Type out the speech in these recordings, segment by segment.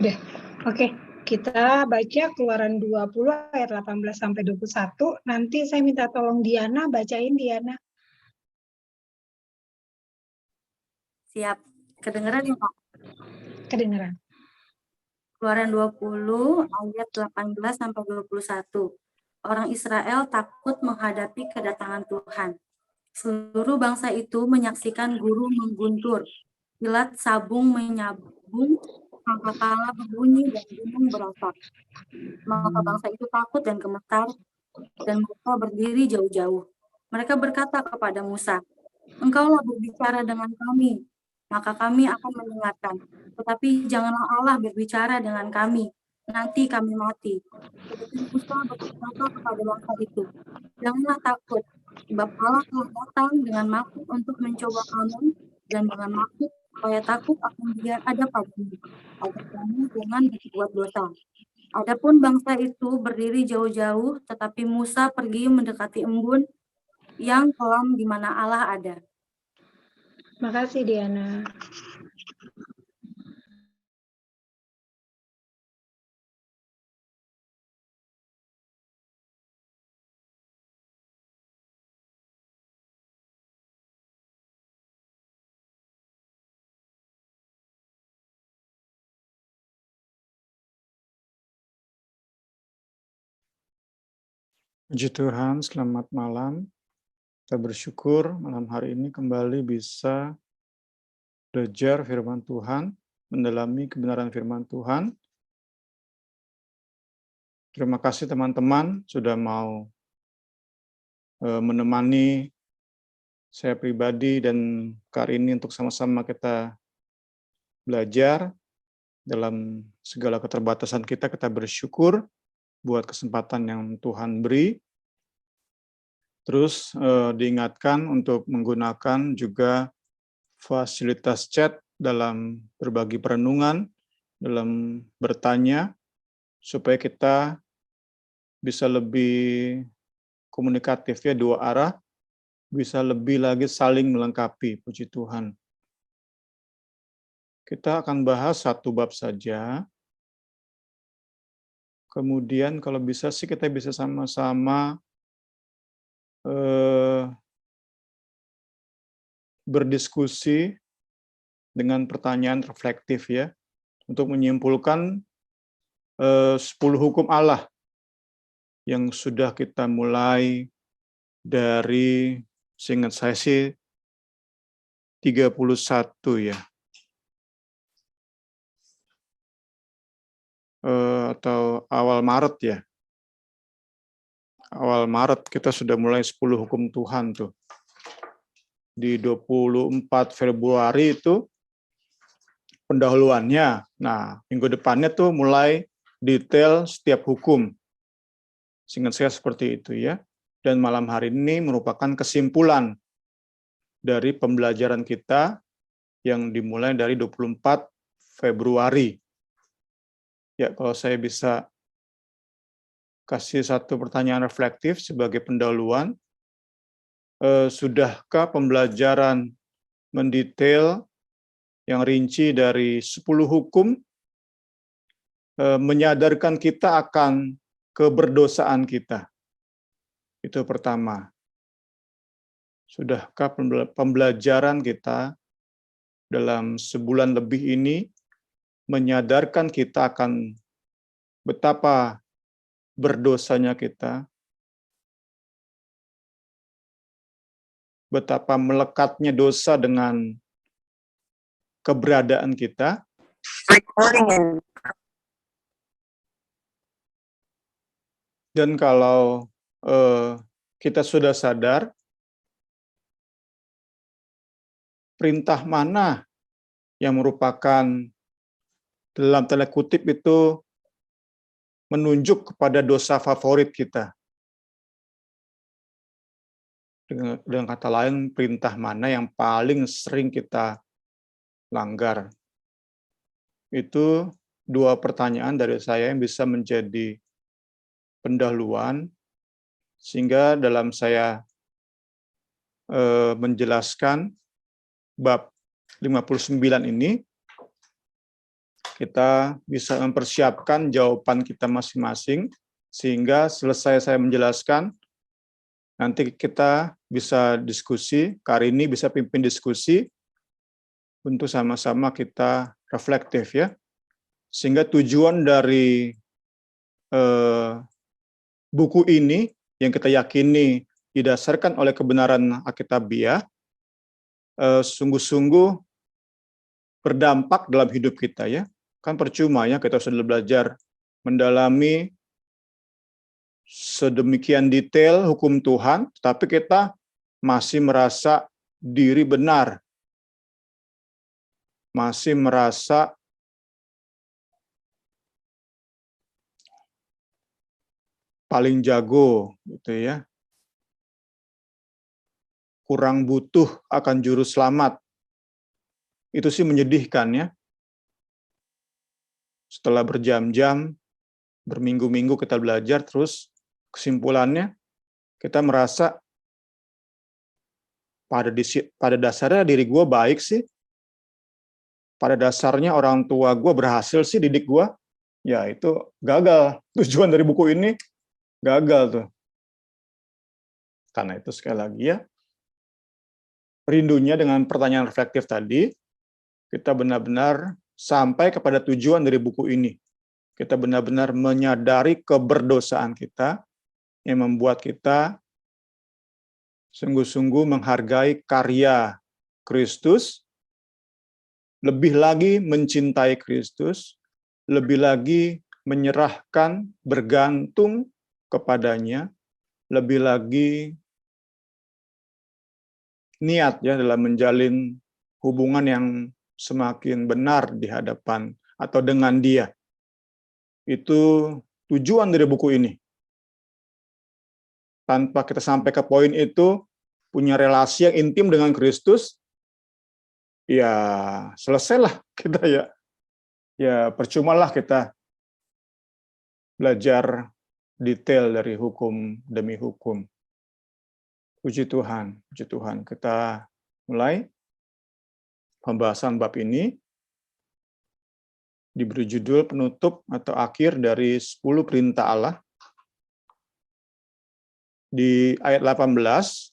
Udah. Oke, kita baca Keluaran 20 ayat 18 sampai 21. Nanti saya minta tolong Diana bacain, Diana. Siap. Kedengeran ya, Pak? Kedengeran. Keluaran 20 ayat 18 sampai 21. Orang Israel takut menghadapi kedatangan Tuhan. Seluruh bangsa itu menyaksikan guru mengguntur, kilat sabung menyabung, sangkakala berbunyi dan gunung berasap. Maka bangsa itu takut dan gemetar, dan mereka berdiri jauh-jauh. Mereka berkata kepada Musa, "Engkaulah berbicara dengan kami, maka kami akan mendengarkan. Tetapi janganlah Allah berbicara dengan kami, nanti kami mati." Tetapi Musa berkata kepada bangsa itu, "Janganlah takut, sebab Allah telah datang dengan maksud untuk mencoba kamu, dan dengan maksud supaya takut akan Dia ada padamu, agar kamu jangan berbuat dosa." Adapun bangsa itu berdiri jauh-jauh, tetapi Musa pergi mendekati embun yang kolam di mana Allah ada. Makasih, Diana. Puji Tuhan, selamat malam. Kita bersyukur malam hari ini kembali bisa belajar firman Tuhan, mendalami kebenaran firman Tuhan. Terima kasih teman-teman sudah mau menemani saya pribadi dan Kak ini untuk sama-sama kita belajar dalam segala keterbatasan kita bersyukur buat kesempatan yang Tuhan beri. Terus diingatkan untuk menggunakan juga fasilitas chat dalam berbagi perenungan, dalam bertanya, supaya kita bisa lebih komunikatif ya, dua arah, bisa lebih lagi saling melengkapi, puji Tuhan. Kita akan bahas satu bab saja, kemudian kalau bisa sih kita bisa sama-sama berdiskusi dengan pertanyaan reflektif ya, untuk menyimpulkan 10 hukum Allah yang sudah kita mulai dari, seingat saya sih, 31 ya. Atau awal Maret ya. Awal Maret kita sudah mulai 10 hukum Tuhan tuh. Di 24 Februari itu pendahuluannya. Nah, minggu depannya tuh mulai detail setiap hukum. Seingat saya seperti itu ya. Dan malam hari ini merupakan kesimpulan dari pembelajaran kita yang dimulai dari 24 Februari. Ya, kalau saya bisa kasih satu pertanyaan reflektif sebagai pendahuluan, sudahkah pembelajaran mendetail yang rinci dari 10 hukum menyadarkan kita akan keberdosaan kita? Itu pertama. Sudahkah pembelajaran kita dalam sebulan lebih ini menyadarkan kita akan betapa berdosanya kita, betapa melekatnya dosa dengan keberadaan kita. Dan kalau kita sudah sadar, perintah mana yang merupakan dalam tanda kutip itu menunjuk kepada dosa favorit kita. Dengan kata lain, perintah mana yang paling sering kita langgar. Itu dua pertanyaan dari saya yang bisa menjadi pendahuluan, sehingga dalam saya menjelaskan bab 59 ini, kita bisa mempersiapkan jawaban kita masing-masing, sehingga selesai saya menjelaskan, nanti kita bisa diskusi, Karini bisa pimpin diskusi, untuk sama-sama kita reflektif ya. Sehingga tujuan dari buku ini yang kita yakini didasarkan oleh kebenaran Alkitabiah, sungguh-sungguh berdampak dalam hidup kita ya. Kan percuma ya kita sudah belajar mendalami sedemikian detail hukum Tuhan, tapi kita masih merasa diri benar, masih merasa paling jago gitu ya, kurang butuh akan juru selamat. Itu sih menyedihkan ya. Setelah berjam-jam, berminggu-minggu kita belajar, terus kesimpulannya kita merasa pada dasarnya diri gue baik sih, pada dasarnya orang tua gue berhasil sih didik gue, ya itu gagal. Tujuan dari buku ini gagal tuh. Karena itu sekali lagi ya, rindunya dengan pertanyaan reflektif tadi, kita benar-benar sampai kepada tujuan dari buku ini. Kita benar-benar menyadari keberdosaan kita yang membuat kita sungguh-sungguh menghargai karya Kristus, lebih lagi mencintai Kristus, lebih lagi menyerahkan, bergantung kepadanya, lebih lagi niat ya dalam menjalin hubungan yang semakin benar di hadapan atau dengan Dia. Itu tujuan dari buku ini. Tanpa kita sampai ke poin itu, punya relasi yang intim dengan Kristus, ya selesailah kita ya. Ya percumalah kita belajar detail dari hukum demi hukum. Puji Tuhan, puji Tuhan. Kita mulai pembahasan bab ini, diberi judul penutup atau akhir dari 10 perintah Allah. Di ayat 18,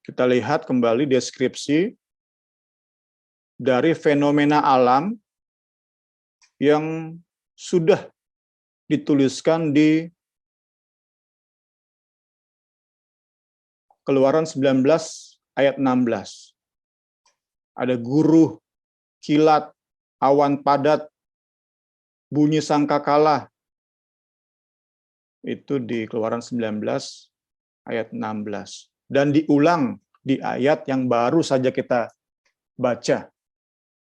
kita lihat kembali deskripsi dari fenomena alam yang sudah dituliskan di Keluaran 19 ayat 16. Ada guruh, kilat, awan padat, bunyi sangkakala. Itu di Keluaran 19 ayat 16. Dan diulang di ayat yang baru saja kita baca.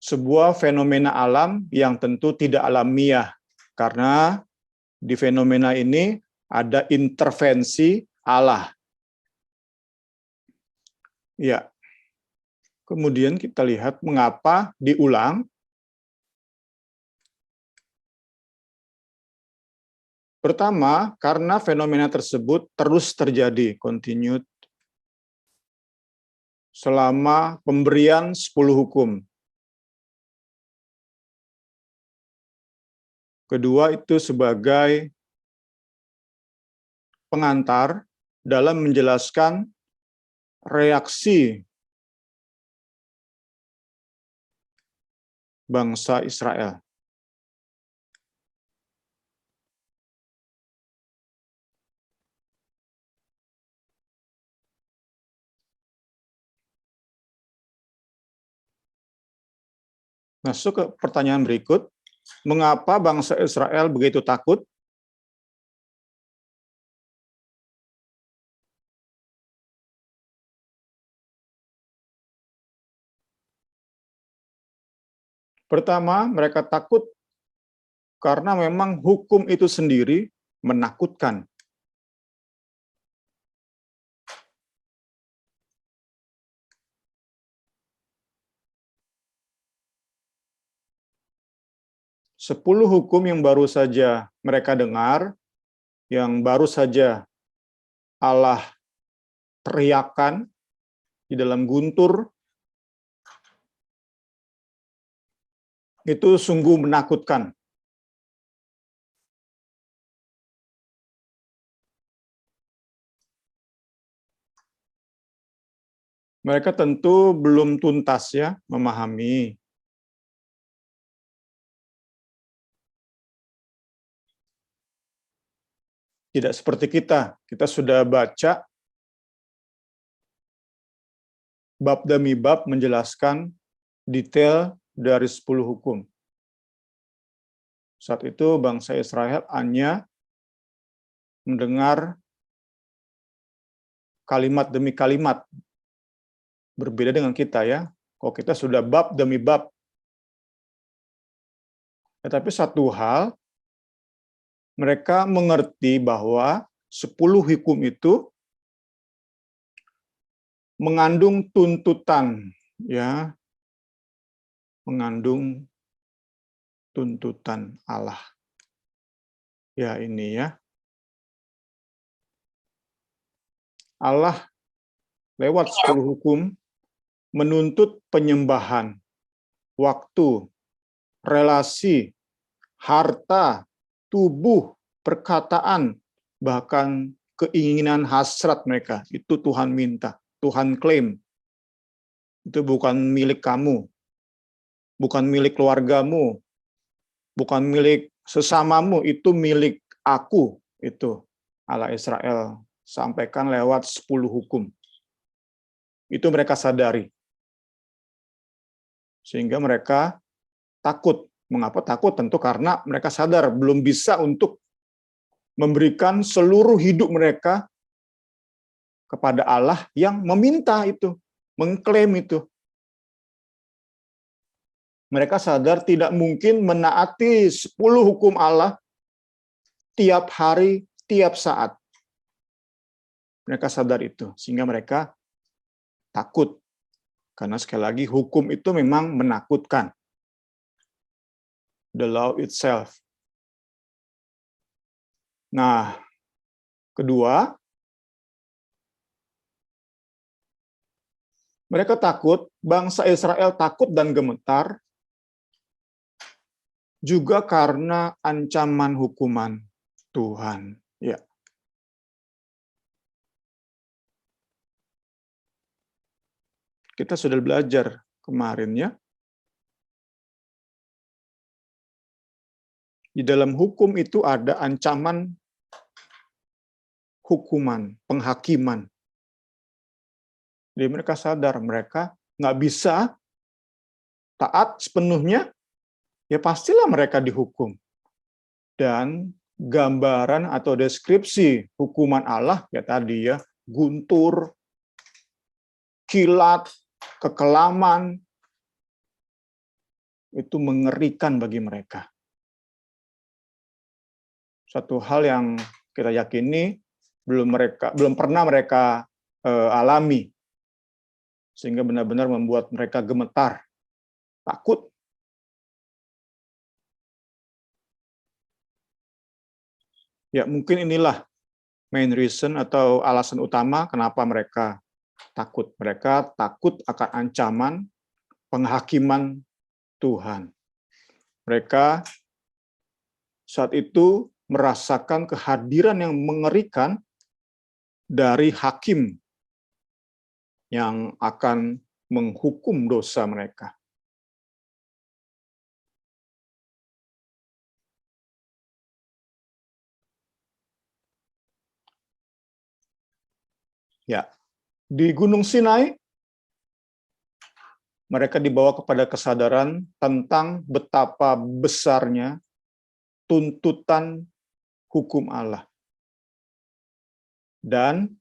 Sebuah fenomena alam yang tentu tidak alamiah. Karena di fenomena ini ada intervensi Allah. Ya. Kemudian kita lihat mengapa diulang. Pertama, karena fenomena tersebut terus terjadi, continued, selama pemberian 10 hukum. Kedua, itu sebagai pengantar dalam menjelaskan reaksi bangsa Israel. Masuk ke pertanyaan berikut, mengapa bangsa Israel begitu takut? Pertama, mereka takut karena memang hukum itu sendiri menakutkan. Sepuluh hukum yang baru saja mereka dengar, yang baru saja Allah teriakan di dalam guntur, itu sungguh menakutkan. Mereka tentu belum tuntas ya memahami. Tidak seperti kita sudah baca bab demi bab menjelaskan detail dari 10 hukum. Saat itu bangsa Israel hanya mendengar kalimat demi kalimat. Berbeda dengan kita ya. Kalau kita sudah bab demi bab. Tetapi satu hal, mereka mengerti bahwa 10 hukum itu mengandung tuntutan, ya, mengandung tuntutan Allah. Ya ini ya. Allah lewat 10 hukum menuntut penyembahan, waktu, relasi, harta, tubuh, perkataan, bahkan keinginan hasrat mereka. Itu Tuhan minta, Tuhan klaim. Itu bukan milik kamu, bukan milik keluargamu, bukan milik sesamamu, itu milik aku. Itu Allah Israel sampaikan lewat 10 hukum. Itu mereka sadari. Sehingga mereka takut. Mengapa takut? Tentu karena mereka sadar belum bisa untuk memberikan seluruh hidup mereka kepada Allah yang meminta itu, mengklaim itu. Mereka sadar tidak mungkin menaati 10 hukum Allah tiap hari, tiap saat. Mereka sadar itu, sehingga mereka takut. Karena sekali lagi hukum itu memang menakutkan. The law itself. Nah, kedua, mereka takut, bangsa Israel takut dan gemetar, juga karena ancaman hukuman Tuhan. Ya. Kita sudah belajar kemarin ya. Di dalam hukum itu ada ancaman hukuman, penghakiman. Jadi mereka sadar mereka nggak bisa taat sepenuhnya, ya pastilah mereka dihukum. Dan gambaran atau deskripsi hukuman Allah ya tadi ya, guntur, kilat, kekelaman, itu mengerikan bagi mereka. Satu hal yang kita yakini belum pernah mereka alami, sehingga benar-benar membuat mereka gemetar, takut. Ya mungkin inilah main reason atau alasan utama kenapa mereka takut. Mereka takut akan ancaman penghakiman Tuhan. Mereka saat itu merasakan kehadiran yang mengerikan dari hakim yang akan menghukum dosa mereka. Ya, di Gunung Sinai mereka dibawa kepada kesadaran tentang betapa besarnya tuntutan hukum Allah dan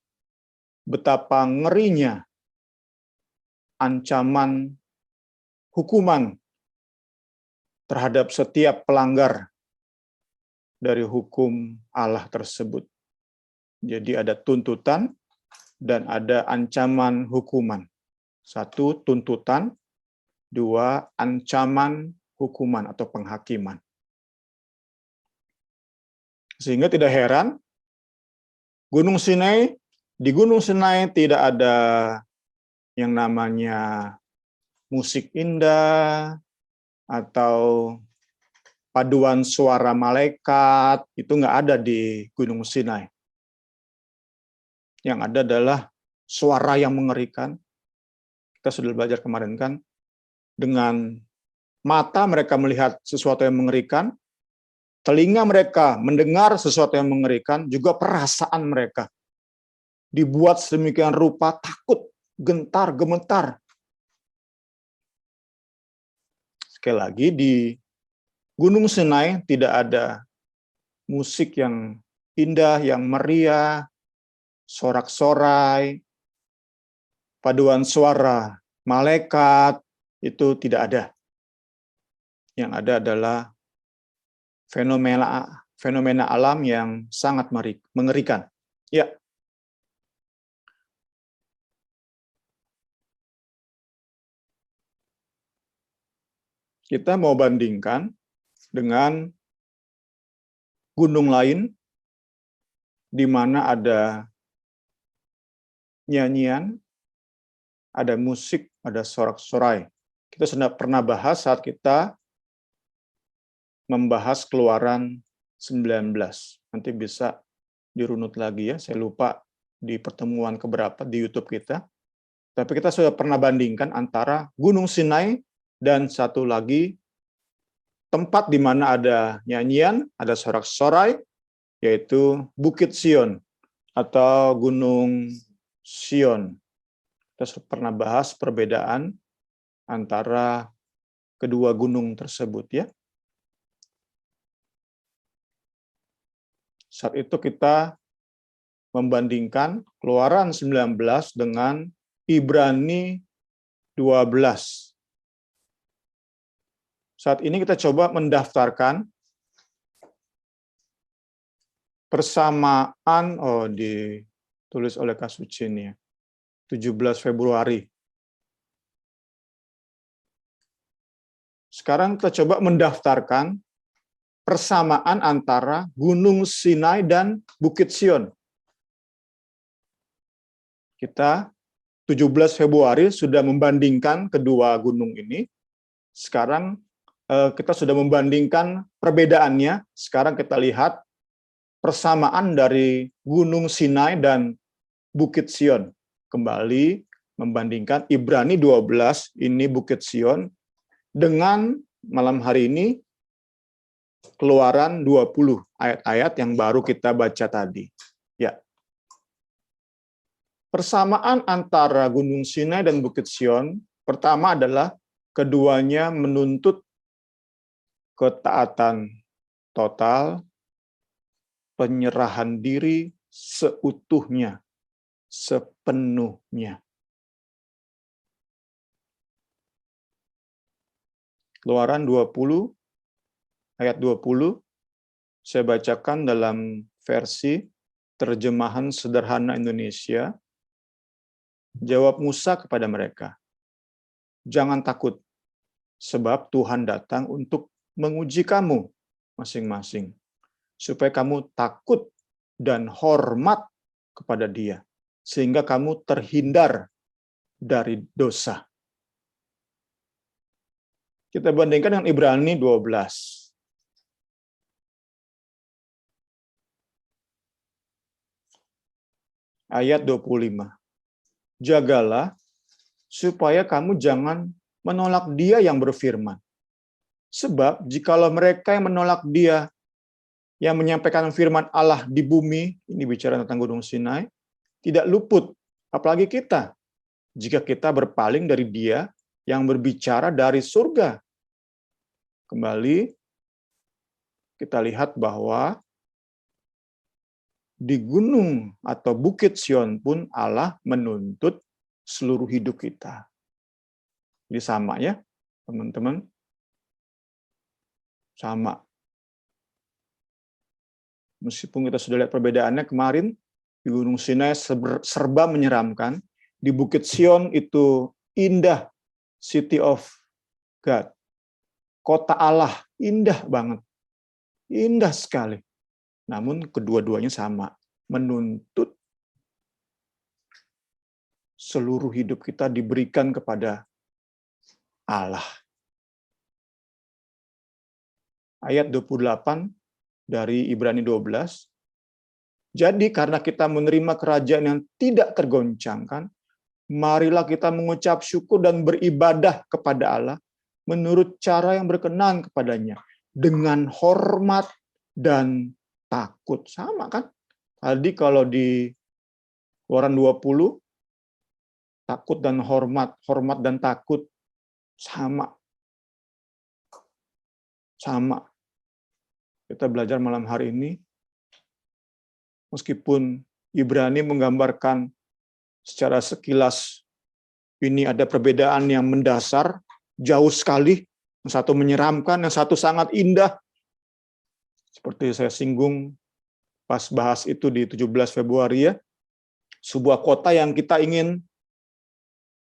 betapa ngerinya ancaman hukuman terhadap setiap pelanggar dari hukum Allah tersebut. Jadi ada tuntutan dan ada ancaman hukuman. Satu, tuntutan. Dua, ancaman hukuman atau penghakiman. Sehingga tidak heran, di Gunung Sinai tidak ada yang namanya musik indah, atau paduan suara malaikat, itu nggak ada di Gunung Sinai. Yang ada adalah suara yang mengerikan. Kita sudah belajar kemarin kan, dengan mata mereka melihat sesuatu yang mengerikan, telinga mereka mendengar sesuatu yang mengerikan, juga perasaan mereka dibuat sedemikian rupa takut, gentar, gemetar. Sekali lagi, di Gunung Sinai tidak ada musik yang indah, yang meriah, sorak-sorai, paduan suara malaikat, itu tidak ada. Yang ada adalah fenomena alam yang sangat mengerikan. Ya. Kita mau bandingkan dengan gunung lain di mana ada nyanyian, ada musik, ada sorak-sorai. Kita sudah pernah bahas saat kita membahas Keluaran 19. Nanti bisa dirunut lagi ya, saya lupa di pertemuan keberapa di YouTube kita. Tapi kita sudah pernah bandingkan antara Gunung Sinai dan satu lagi tempat di mana ada nyanyian, ada sorak-sorai, yaitu Bukit Sion atau Gunung Sion. Kita sudah pernah bahas perbedaan antara kedua gunung tersebut ya. Saat itu kita membandingkan Keluaran 19 dengan Ibrani 12. Saat ini kita coba mendaftarkan persamaan, ditulis oleh Kak Suci ini ya, 17 Februari. Sekarang kita coba mendaftarkan persamaan antara Gunung Sinai dan Bukit Sion. Kita 17 Februari sudah membandingkan kedua gunung ini. Sekarang kita sudah membandingkan perbedaannya. Sekarang kita lihat persamaan dari Gunung Sinai dan Bukit Sion. Kembali membandingkan Ibrani 12, ini Bukit Sion, dengan malam hari ini Keluaran 20, ayat-ayat yang baru kita baca tadi. Ya. Persamaan antara Gunung Sinai dan Bukit Sion, pertama adalah keduanya menuntut ketaatan total, penyerahan diri seutuhnya, sepenuhnya. Keluaran 20, ayat 20, saya bacakan dalam versi terjemahan sederhana Indonesia. Jawab Musa kepada mereka, "Jangan takut, sebab Tuhan datang untuk menguji kamu masing-masing, supaya kamu takut dan hormat kepada Dia, sehingga kamu terhindar dari dosa." Kita bandingkan dengan Ibrani 12. Ayat 25. Jagalah supaya kamu jangan menolak Dia yang berfirman. Sebab jikalau mereka yang menolak Dia yang menyampaikan firman Allah di bumi, ini bicara tentang Gunung Sinai, tidak luput, apalagi kita, jika kita berpaling dari Dia yang berbicara dari surga. Kembali, kita lihat bahwa di gunung atau Bukit Sion pun Allah menuntut seluruh hidup kita. Jadi sama ya, teman-teman. Sama. Meskipun kita sudah lihat perbedaannya kemarin, di Gunung Sinai serba menyeramkan, di Bukit Sion itu indah, City of God. Kota Allah, indah banget. Indah sekali. Namun kedua-duanya sama, menuntut seluruh hidup kita diberikan kepada Allah. ayat 28 dari Ibrani 12. Jadi karena kita menerima kerajaan yang tidak tergoncangkan, marilah kita mengucap syukur dan beribadah kepada Allah menurut cara yang berkenan kepadanya, dengan hormat dan takut. Sama kan? Tadi kalau di Keluaran 20, takut dan hormat, hormat dan takut sama. Sama. Kita belajar malam hari ini, meskipun Ibrani menggambarkan secara sekilas ini ada perbedaan yang mendasar, jauh sekali. Yang satu menyeramkan, yang satu sangat indah. Seperti saya singgung pas bahas itu di 17 Februari ya, sebuah kota yang kita ingin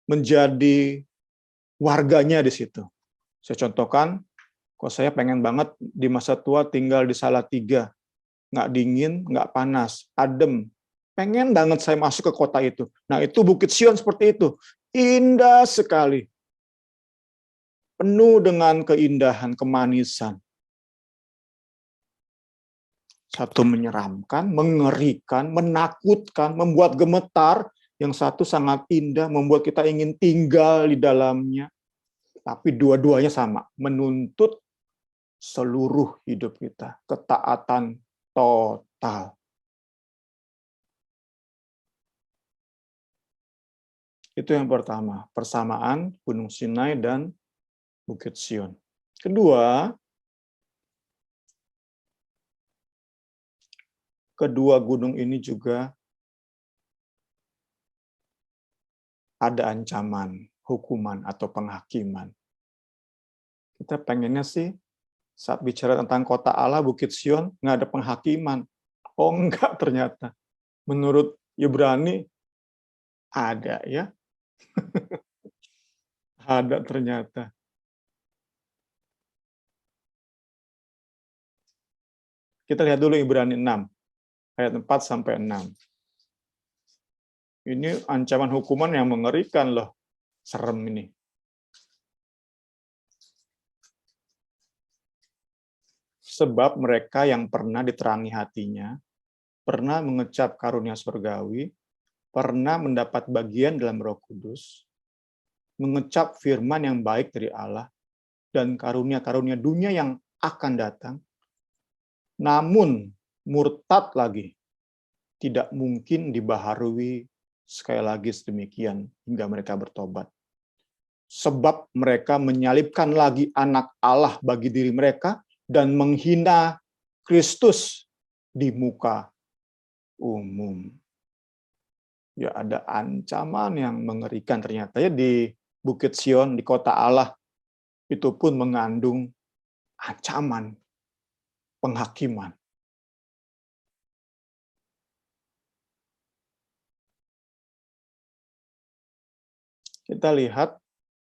menjadi warganya di situ. Saya contohkan, kok saya pengen banget di masa tua tinggal di Salatiga. Nggak dingin, nggak panas, adem. Pengen banget saya masuk ke kota itu. Nah, itu Bukit Sion seperti itu. Indah sekali. Penuh dengan keindahan, kemanisan. Satu menyeramkan, mengerikan, menakutkan, membuat gemetar. Yang satu sangat indah, membuat kita ingin tinggal di dalamnya. Tapi dua-duanya sama, menuntut seluruh hidup kita. Ketaatan total. Itu yang pertama, persamaan Gunung Sinai dan Bukit Sion. Kedua gunung ini juga ada ancaman, hukuman atau penghakiman. Kita pengennya sih saat bicara tentang kota Allah, Bukit Sion, nggak ada penghakiman. Oh enggak, ternyata. Menurut Ibrani, ada ya. Ada ternyata. Kita lihat dulu Ibrani 6, ayat 4-6. Ini ancaman hukuman yang mengerikan loh. Serem ini. Sebab mereka yang pernah diterangi hatinya, pernah mengecap karunia surgawi, pernah mendapat bagian dalam Roh Kudus, mengecap firman yang baik dari Allah, dan karunia-karunia dunia yang akan datang, namun murtad lagi, tidak mungkin dibaharui sekali lagi sedemikian hingga mereka bertobat. Sebab mereka menyalibkan lagi anak Allah bagi diri mereka dan menghina Kristus di muka umum. Ya, ada ancaman yang mengerikan ternyata ya di Bukit Sion, di kota Allah. Itu pun mengandung ancaman penghakiman. Kita lihat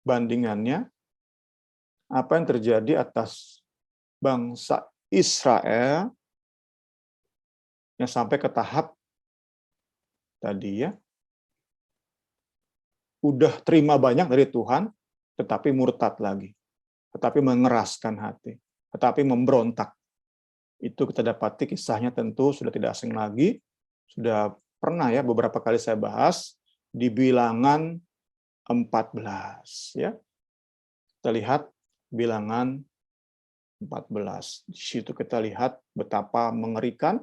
bandingannya, apa yang terjadi atas bangsa Israel yang sampai ke tahap tadi ya, udah terima banyak dari Tuhan, tetapi murtad lagi, tetapi mengeraskan hati, tetapi memberontak. Itu kita dapati kisahnya tentu sudah tidak asing lagi, sudah pernah ya beberapa kali saya bahas di Bilangan 14 ya. Kita lihat Bilangan 14. Di situ kita lihat betapa mengerikan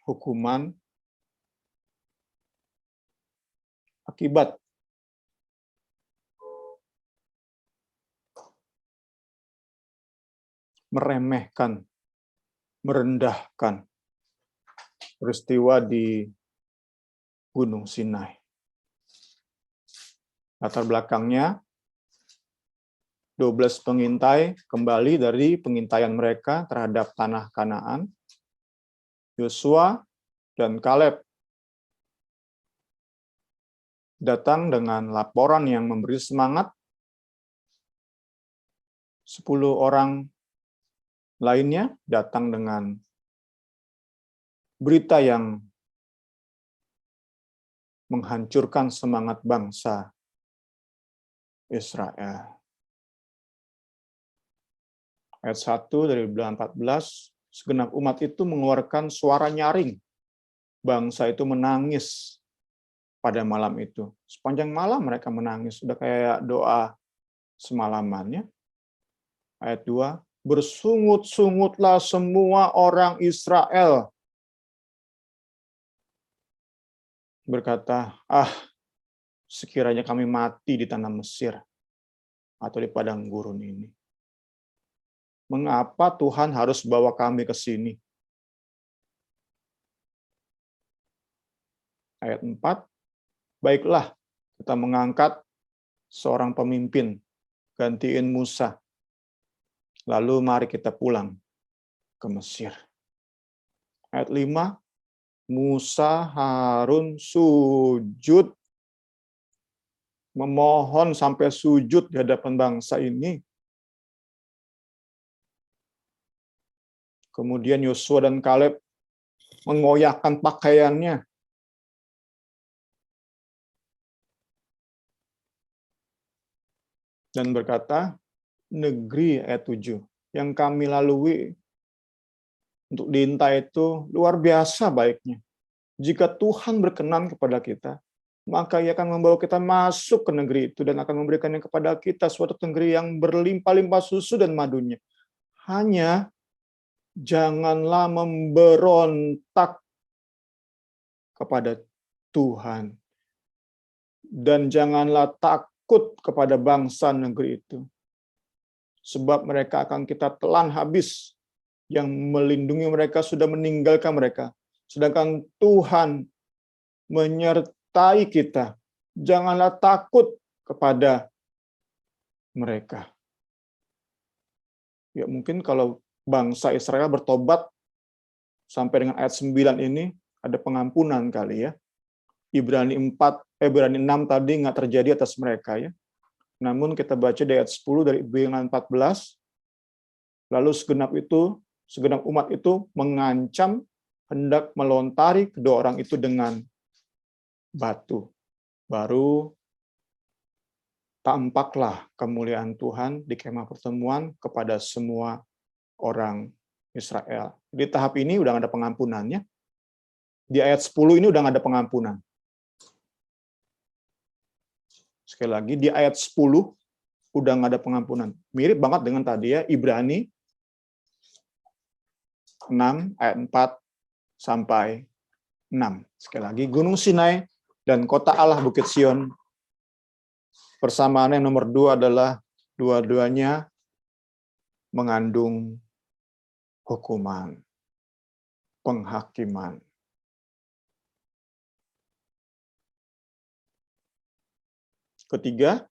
hukuman akibat meremehkan, merendahkan peristiwa di Gunung Sinai. Latar belakangnya, 12 pengintai kembali dari pengintaian mereka terhadap tanah Kanaan. Yosua dan Kaleb datang dengan laporan yang memberi semangat. 10 orang lainnya datang dengan berita yang menghancurkan semangat bangsa Israel. Ayat 1 dari Bilangan 14, segenap umat itu mengeluarkan suara nyaring. Bangsa itu menangis pada malam itu. Sepanjang malam mereka menangis, sudah kayak doa semalamannya. Ayat 2, bersungut-sungutlah semua orang Israel. Berkata, sekiranya kami mati di tanah Mesir atau di padang gurun ini. Mengapa Tuhan harus bawa kami ke sini? Ayat 4, baiklah kita mengangkat seorang pemimpin, gantiin Musa. Lalu mari kita pulang ke Mesir. Ayat 5, Musa Harun sujud, memohon sampai sujud di hadapan bangsa ini. Kemudian Yosua dan Kaleb mengoyakkan pakaiannya. Dan berkata, negeri ayat 7, yang kami lalui untuk diintai itu luar biasa baiknya. Jika Tuhan berkenan kepada kita, maka Ia akan membawa kita masuk ke negeri itu dan akan memberikannya kepada kita, suatu negeri yang berlimpah-limpah susu dan madunya. Hanya janganlah memberontak kepada Tuhan. Dan janganlah takut kepada bangsa negeri itu. Sebab mereka akan kita telan habis. Yang melindungi mereka sudah meninggalkan mereka. Sedangkan Tuhan menyertai kita. Janganlah takut kepada mereka. Ya mungkin kalau bangsa Israel bertobat sampai dengan ayat 9 ini ada pengampunan kali ya. Ibrani 6 tadi nggak terjadi atas mereka ya. Namun kita baca di ayat 10 dari Bilangan 14, lalu segenap umat itu mengancam hendak melontari kedua orang itu dengan batu. Baru tampaklah kemuliaan Tuhan di kemah pertemuan kepada semua orang Israel. Di tahap ini udah ada pengampunannya. Di ayat 10 ini udah ada pengampunan. Sekali lagi, di ayat 10 udah ada pengampunan. Mirip banget dengan tadi ya, Ibrani 6 ayat 4 sampai 6. Sekali lagi, Gunung Sinai dan kota Allah Bukit Sion. Persamaan yang nomor 2 adalah dua-duanya mengandung hukuman, penghakiman. Ketiga,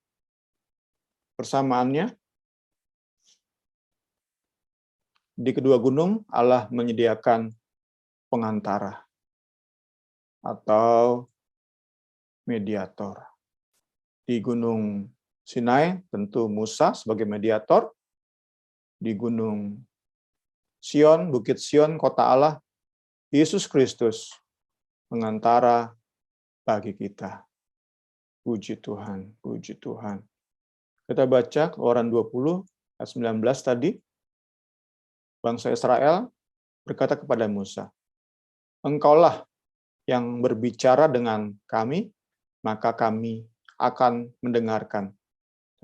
persamaannya, di kedua gunung Allah menyediakan pengantara atau mediator. Di Gunung Sinai tentu Musa sebagai mediator. Di Gunung Sion, Bukit Sion, kota Allah, Yesus Kristus pengantara bagi kita. Puji Tuhan, puji Tuhan. Kita baca Keluaran 20 ayat 19 tadi. Bangsa Israel berkata kepada Musa, engkaulah yang berbicara dengan kami, maka kami akan mendengarkan.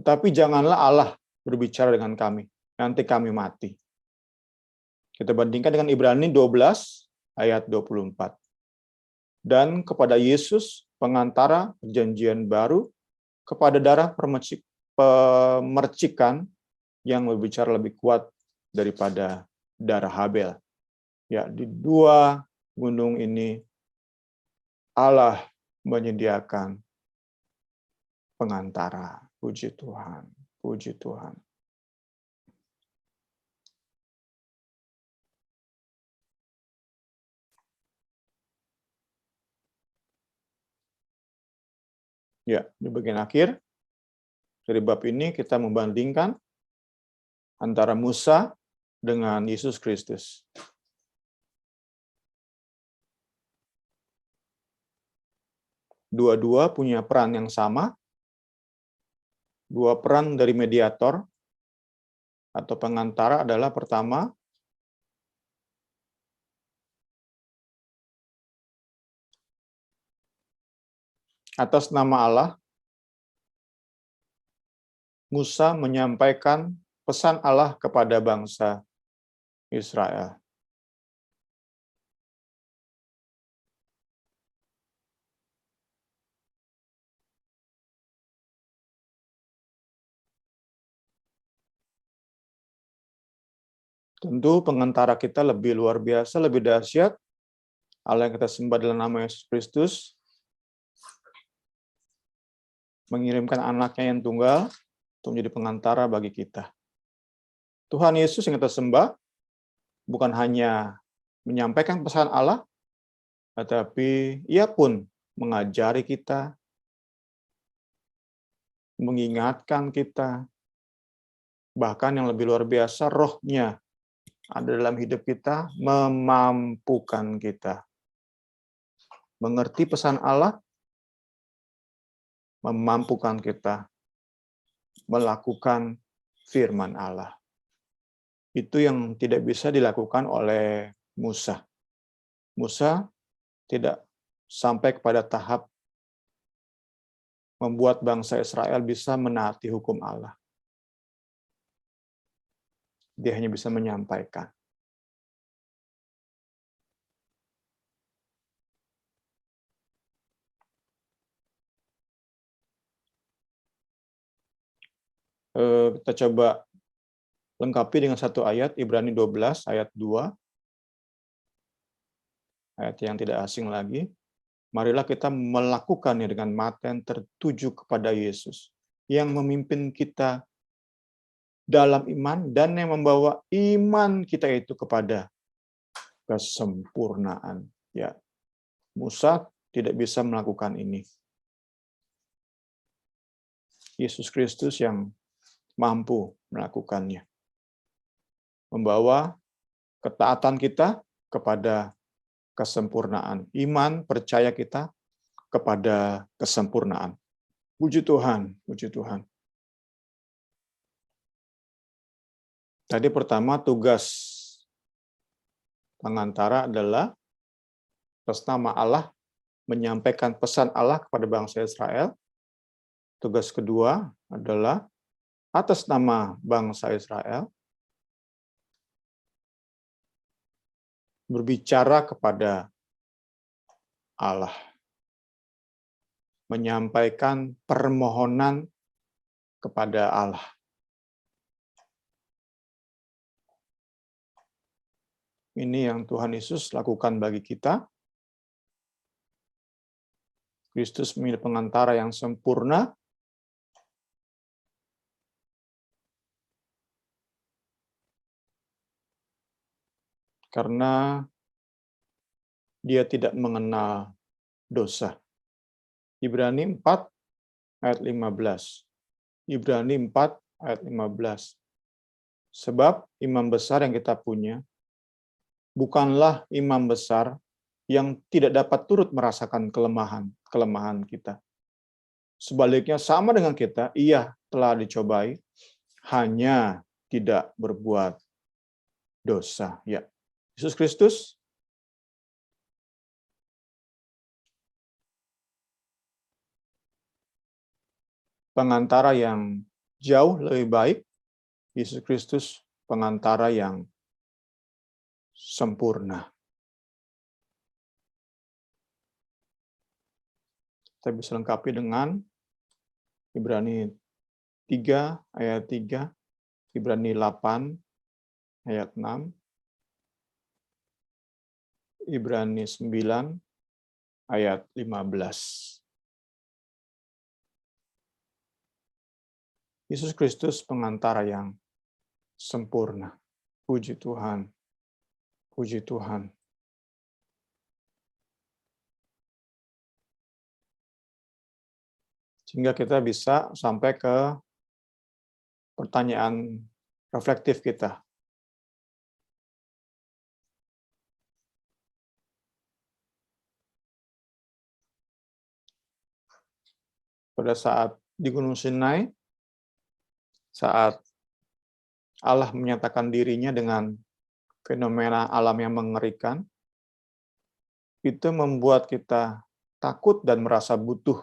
Tetapi janganlah Allah berbicara dengan kami, nanti kami mati. Kita bandingkan dengan Ibrani 12 ayat 24. Dan kepada Yesus, pengantara perjanjian baru, kepada darah pemercikan yang berbicara lebih kuat daripada darah Habel. Ya, di dua gunung ini Allah menyediakan pengantara. Puji Tuhan, puji Tuhan. Ya, di bagian akhir dari bab ini kita membandingkan antara Musa dengan Yesus Kristus. Dua-dua punya peran yang sama, Dua peran dari mediator atau pengantara adalah pertama, atas nama Allah, Musa menyampaikan pesan Allah kepada bangsa Israel. Tentu pengantara kita lebih luar biasa, lebih dahsyat. Allah yang kita sembah dalam nama Yesus Kristus mengirimkan anaknya yang tunggal untuk menjadi pengantara bagi kita. Tuhan Yesus yang kita sembah bukan hanya menyampaikan pesan Allah, tetapi Ia pun mengajari kita, mengingatkan kita, bahkan yang lebih luar biasa, rohnya ada dalam hidup kita, memampukan kita. Mengerti pesan Allah, memampukan kita melakukan firman Allah. Itu yang tidak bisa dilakukan oleh Musa. Musa tidak sampai kepada tahap membuat bangsa Israel bisa menaati hukum Allah. Dia hanya bisa menyampaikan. Kita coba lengkapi dengan satu ayat, Ibrani 12 ayat 2. Ayat yang tidak asing lagi. Marilah kita melakukannya dengan mata yang tertuju kepada Yesus, yang memimpin kita dalam iman dan yang membawa iman kita itu kepada kesempurnaan. Ya, Musa tidak bisa melakukan ini. Yesus Kristus yang mampu melakukannya. Membawa ketaatan kita kepada kesempurnaan. Iman, percaya kita kepada kesempurnaan. Puji Tuhan, puji Tuhan. Tadi pertama tugas pengantara adalah atas nama Allah menyampaikan pesan Allah kepada bangsa Israel. Tugas kedua adalah atas nama bangsa Israel berbicara kepada Allah. Menyampaikan permohonan kepada Allah. Ini yang Tuhan Yesus lakukan bagi kita. Kristus menjadi pengantara yang sempurna. Karena dia tidak mengenal dosa. Ibrani 4 ayat 15. Ibrani 4 ayat 15. Sebab imam besar yang kita punya bukanlah imam besar yang tidak dapat turut merasakan kelemahan kita. Sebaliknya sama dengan kita, ia telah dicobai, hanya tidak berbuat dosa. Ya, Yesus Kristus pengantara yang jauh lebih baik. Yesus Kristus pengantara yang sempurna. Kita bisa lengkapi dengan Ibrani 3 ayat 3, Ibrani 8 ayat 6, Ibrani 9 ayat 15. Yesus Kristus pengantara yang sempurna. Puji Tuhan. Puji Tuhan. Sehingga kita bisa sampai ke pertanyaan reflektif kita. Pada saat di Gunung Sinai, saat Allah menyatakan dirinya dengan fenomena alam yang mengerikan, itu membuat kita takut dan merasa butuh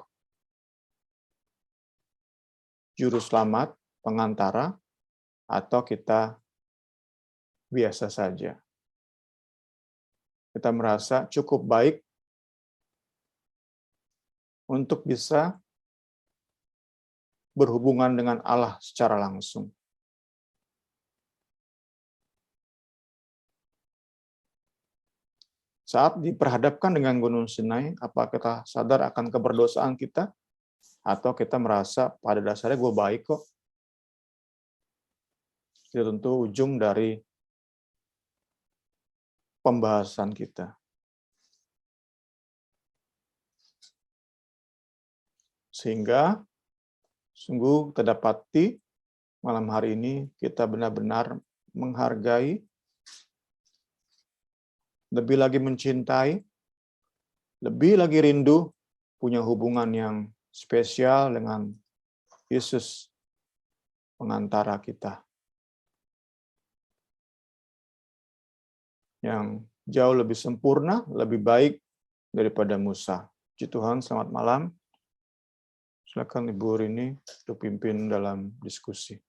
juru selamat, pengantara, atau kita biasa saja. Kita merasa cukup baik untuk bisa berhubungan dengan Allah secara langsung. Saat diperhadapkan dengan Gunung Sinai, apa kita sadar akan keberdosaan kita? Atau kita merasa pada dasarnya gue baik kok? Itu tentu ujung dari pembahasan kita. Sehingga sungguh kita dapati malam hari ini kita benar-benar menghargai, lebih lagi mencintai, lebih lagi rindu punya hubungan yang spesial dengan Yesus, pengantara kita. Yang jauh lebih sempurna, lebih baik daripada Musa. Puji Tuhan, selamat malam. Silakan Ibu Rini untuk pimpin dalam diskusi.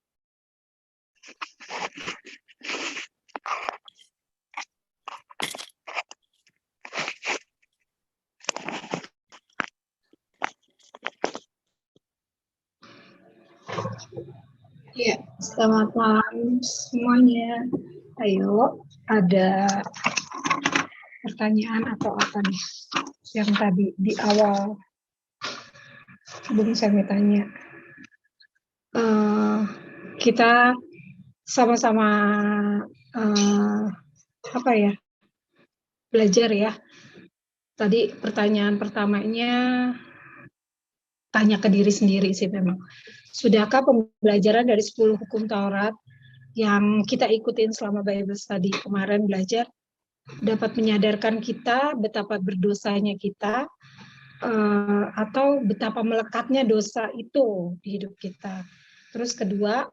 Ya, selamat malam semuanya. Ayo, ada pertanyaan atau apa nih yang tadi di awal sebelum saya tanya. Kita sama-sama apa ya, belajar ya. Tadi pertanyaan pertamanya tanya ke diri sendiri sih memang. Sudahkah pembelajaran dari 10 hukum Taurat yang kita ikutin selama Bible Study kemarin belajar dapat menyadarkan kita betapa berdosanya kita atau betapa melekatnya dosa itu di hidup kita. Terus kedua,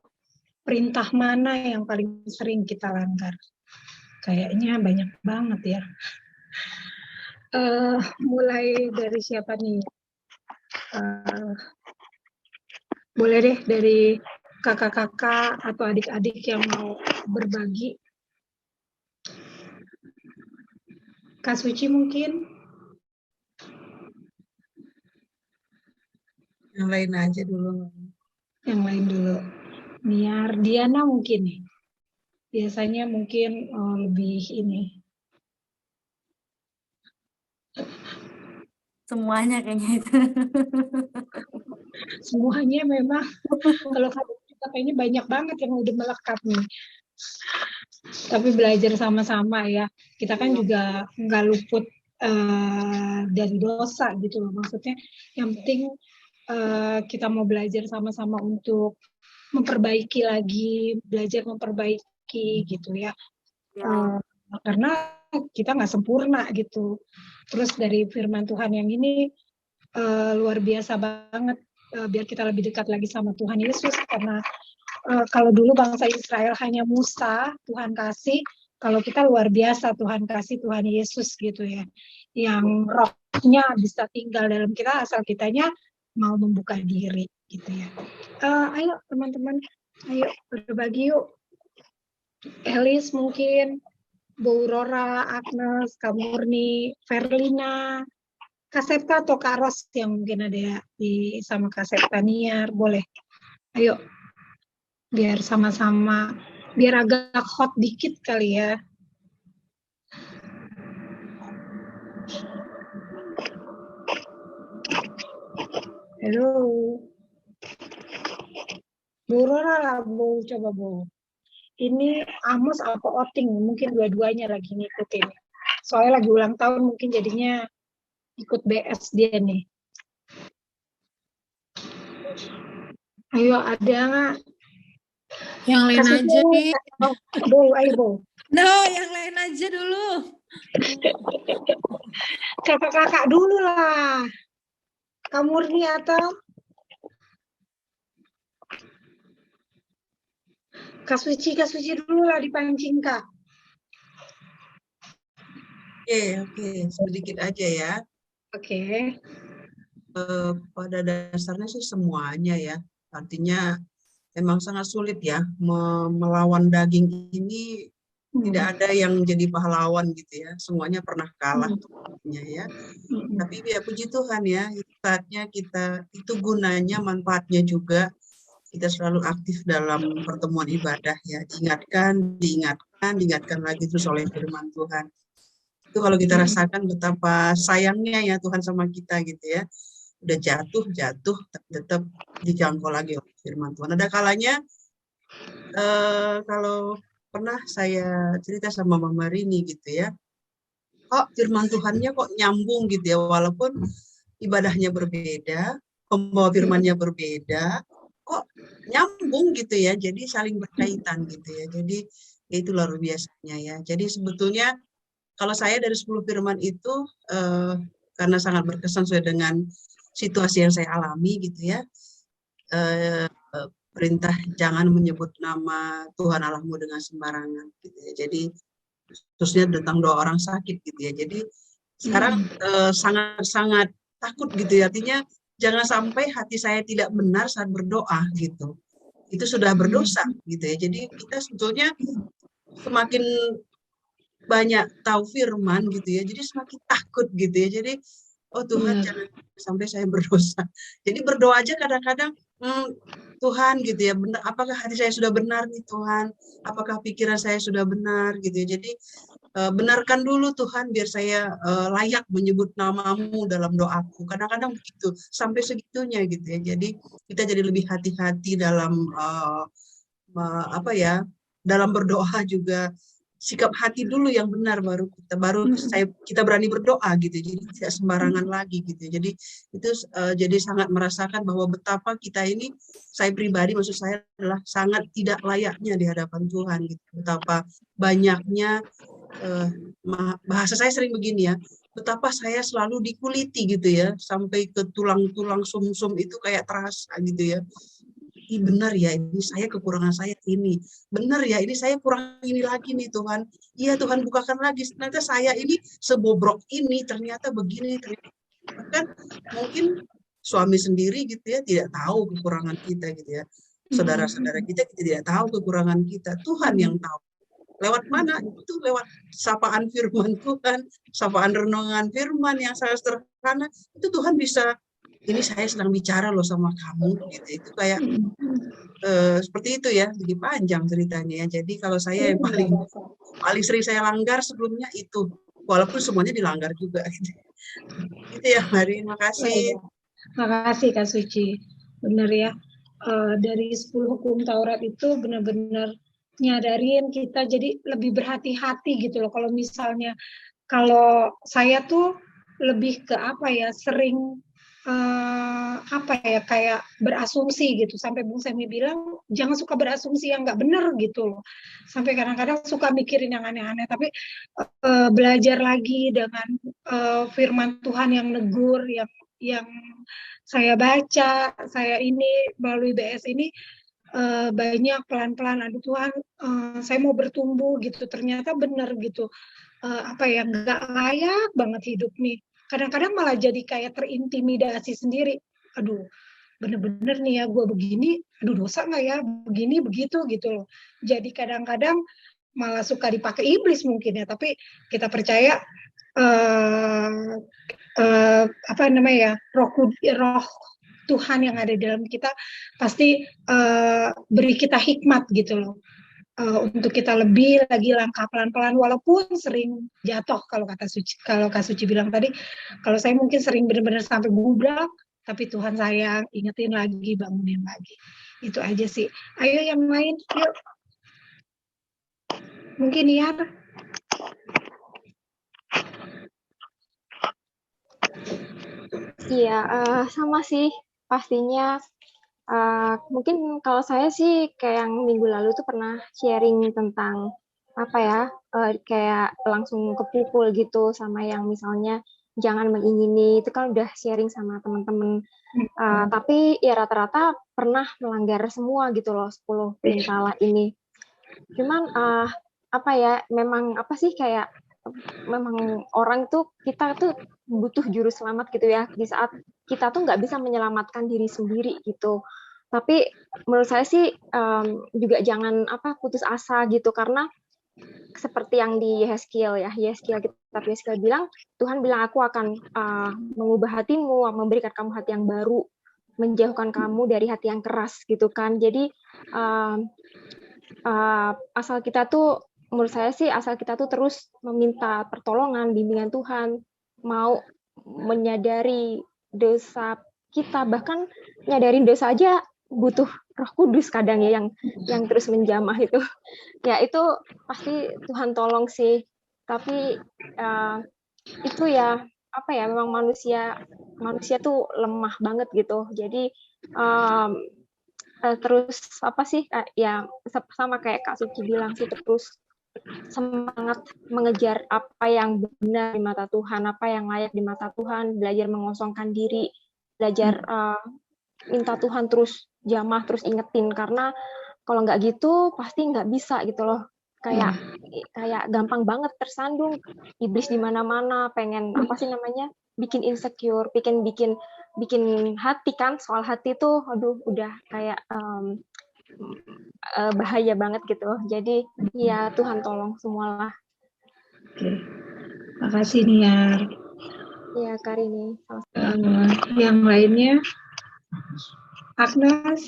perintah mana yang paling sering kita langgar? Kayaknya banyak banget ya. Mulai dari siapa nih? Boleh deh dari kakak-kakak atau adik-adik yang mau berbagi. Kak Suci mungkin? Yang lain aja dulu. Yang lain dulu. Niar, Diana mungkin nih. Biasanya mungkin lebih ini. Semuanya kayaknya itu. Semuanya memang. Kalau kita kayaknya banyak banget yang udah melekat nih. Tapi belajar sama-sama ya. Kita kan juga nggak luput dari dosa gitu loh. Maksudnya yang penting kita mau belajar sama-sama untuk memperbaiki lagi, belajar memperbaiki gitu ya. Karena kita nggak sempurna gitu. Terus dari firman Tuhan yang ini luar biasa banget, biar kita lebih dekat lagi sama Tuhan Yesus. Karena kalau dulu bangsa Israel hanya Musa, Tuhan kasih. Kalau kita luar biasa, Tuhan kasih Tuhan Yesus gitu ya. Yang rohnya bisa tinggal dalam kita asal kitanya mau membuka diri gitu ya. Ayo teman-teman, ayo berbagi yuk. Elis mungkin, Bu Rora, Agnes, Kak Murni, Verlina, Kak Septa atau Kak Ros yang mungkin ada di sama Kak Septa Niar, boleh. Ayo, biar sama-sama, biar agak hot dikit kali ya. Halo. Bu Rora lah, Bu, coba Bu. Ini Amos apa Oting, mungkin dua-duanya lagi ngikutin. Soalnya lagi ulang tahun, mungkin jadinya ikut BS dia nih. Ayo, ada nggak? Yang lain aja nih. Bo, ayo Bo. No, yang lain aja dulu. Kakak-kakak dulu lah. Kak Murni atau? Kak Suci dulu lah dipancing, Kak. Oke, sedikit aja ya. Oke. Pada dasarnya sih semuanya ya. Artinya memang sangat sulit ya melawan daging ini. Tidak ada yang jadi pahlawan gitu ya. Semuanya pernah kalah ya. Tapi ya puji Tuhan ya, saatnya kita itu gunanya, manfaatnya juga kita selalu aktif dalam pertemuan ibadah ya. Diingatkan lagi terus oleh firman Tuhan. Itu kalau kita rasakan betapa sayangnya ya Tuhan sama kita gitu ya. Udah jatuh, tapi tetap dijangkau lagi oleh firman Tuhan. Ada kalanya kalau pernah saya cerita sama Mama Rini gitu ya, kok firman Tuhannya kok nyambung gitu ya, walaupun ibadahnya berbeda, pembawa firmannya berbeda, kok nyambung gitu ya, jadi saling berkaitan gitu ya. Jadi itu luar biasanya ya. Jadi sebetulnya kalau saya dari 10 firman itu karena sangat berkesan sesuai dengan situasi yang saya alami gitu ya, perintah jangan menyebut nama Tuhan Allahmu dengan sembarangan gitu ya. Jadi khususnya tentang doa orang sakit gitu ya. Jadi sekarang sangat-sangat takut gitu ya. Artinya jangan sampai hati saya tidak benar saat berdoa gitu. Itu sudah berdosa gitu ya. Jadi kita sebetulnya semakin banyak tahu firman gitu ya. Jadi semakin takut gitu ya. Jadi oh Tuhan jangan sampai saya berdosa. Jadi berdoa aja kadang-kadang Tuhan gitu ya, benar, apakah hati saya sudah benar nih Tuhan, apakah pikiran saya sudah benar gitu ya. Jadi benarkan dulu Tuhan biar saya layak menyebut namamu dalam doaku. Kadang-kadang begitu, sampai segitunya gitu ya. Jadi kita jadi lebih hati-hati dalam dalam berdoa juga. Sikap hati dulu yang benar baru kita berani berdoa gitu. Jadi tidak sembarangan lagi gitu. Jadi itu jadi sangat merasakan bahwa betapa kita ini, saya pribadi maksud saya adalah sangat tidak layaknya di hadapan Tuhan gitu. Betapa banyaknya bahasa saya sering begini ya, betapa saya selalu dikuliti gitu ya, sampai ke tulang-tulang sum-sum itu kayak terasa gitu ya. Benar ya, ini saya kekurangan saya ini. Benar ya, ini saya kurang ini lagi nih Tuhan. Iya Tuhan, bukakan lagi. Ternyata saya ini sebobrok ini, ternyata begini. Bahkan mungkin suami sendiri gitu ya, tidak tahu kekurangan kita gitu ya. Saudara-saudara kita tidak tahu kekurangan kita. Tuhan yang tahu. Lewat mana? Itu lewat sapaan firman Tuhan, sapaan renungan firman yang sangat sederhana. Itu Tuhan bisa, ini saya sedang bicara loh sama kamu gitu. Itu kayak seperti itu ya, jadi panjang ceritanya ya. Jadi kalau saya yang paling sering saya langgar sebelumnya itu, walaupun semuanya dilanggar juga gitu. Itu ya Mari, makasih. Makasih Kak Suci. Benar ya, dari 10 hukum Taurat itu benar-benar nyadarin kita jadi lebih berhati-hati gitu loh. Kalau misalnya, kalau saya tuh lebih ke apa ya, sering kayak berasumsi gitu, sampai Bung Semi bilang jangan suka berasumsi yang nggak benar gitu loh, sampai kadang-kadang suka mikirin yang aneh-aneh. Tapi belajar lagi dengan firman Tuhan yang negur, yang saya baca, saya ini melalui BS ini banyak pelan-pelan, aduh Tuhan, saya mau bertumbuh gitu, ternyata benar gitu, yang nggak layak banget hidup nih. Kadang-kadang malah jadi kayak terintimidasi sendiri. Aduh, bener-bener nih ya gue begini, aduh dosa nggak ya, begini, begitu gitu loh. Jadi kadang-kadang malah suka dipakai iblis mungkin ya, tapi kita percaya roh Tuhan yang ada di dalam kita pasti beri kita hikmat gitu loh. Untuk kita lebih lagi langkah pelan-pelan, walaupun sering jatuh. Kalau Kak Suci bilang tadi, kalau saya mungkin sering benar-benar sampai gubrak, tapi Tuhan sayang, ingetin lagi, bangunin lagi. Itu aja sih. Ayo yang lain, yuk. Mungkin Niar. Iya, sama sih pastinya. Mungkin kalau saya sih kayak yang minggu lalu tuh pernah sharing tentang kayak langsung kepukul gitu sama yang misalnya jangan mengingini, itu kan udah sharing sama teman-teman. Tapi ya rata-rata pernah melanggar semua gitu loh, 10 perintah ini. Cuman apa ya, memang apa sih kayak memang orang tuh kita tuh butuh juru selamat gitu ya di saat kita tuh nggak bisa menyelamatkan diri sendiri gitu. Tapi menurut saya sih juga jangan apa putus asa gitu karena seperti yang di Yeskiel ya, kitab Yeskiel bilang Tuhan bilang aku akan mengubah hatimu, memberikan kamu hati yang baru, menjauhkan kamu dari hati yang keras gitu kan. Jadi asal kita tuh menurut saya sih asal kita tuh terus meminta pertolongan, bimbingan Tuhan, mau menyadari dosa kita, bahkan nyadarin dosa aja butuh Roh Kudus kadang ya yang terus menjamah itu. Ya itu pasti Tuhan tolong sih. Tapi itu ya apa ya memang manusia tuh lemah banget gitu. Jadi terus apa sih ya sama kayak Kak Suci bilang sih terus semangat mengejar apa yang benar di mata Tuhan, apa yang layak di mata Tuhan, belajar mengosongkan diri, belajar minta Tuhan terus jamah, terus ingetin karena kalau nggak gitu pasti nggak bisa gitu loh. Kayak gampang banget tersandung, iblis di mana-mana, pengen apa sih namanya? Bikin insecure, bikin hati kan, soal hati tuh aduh udah kayak bahaya banget gitu. Jadi ya Tuhan tolong semualah. Oke. Makasih Niar. Ya Karini. Yang lainnya Agnes.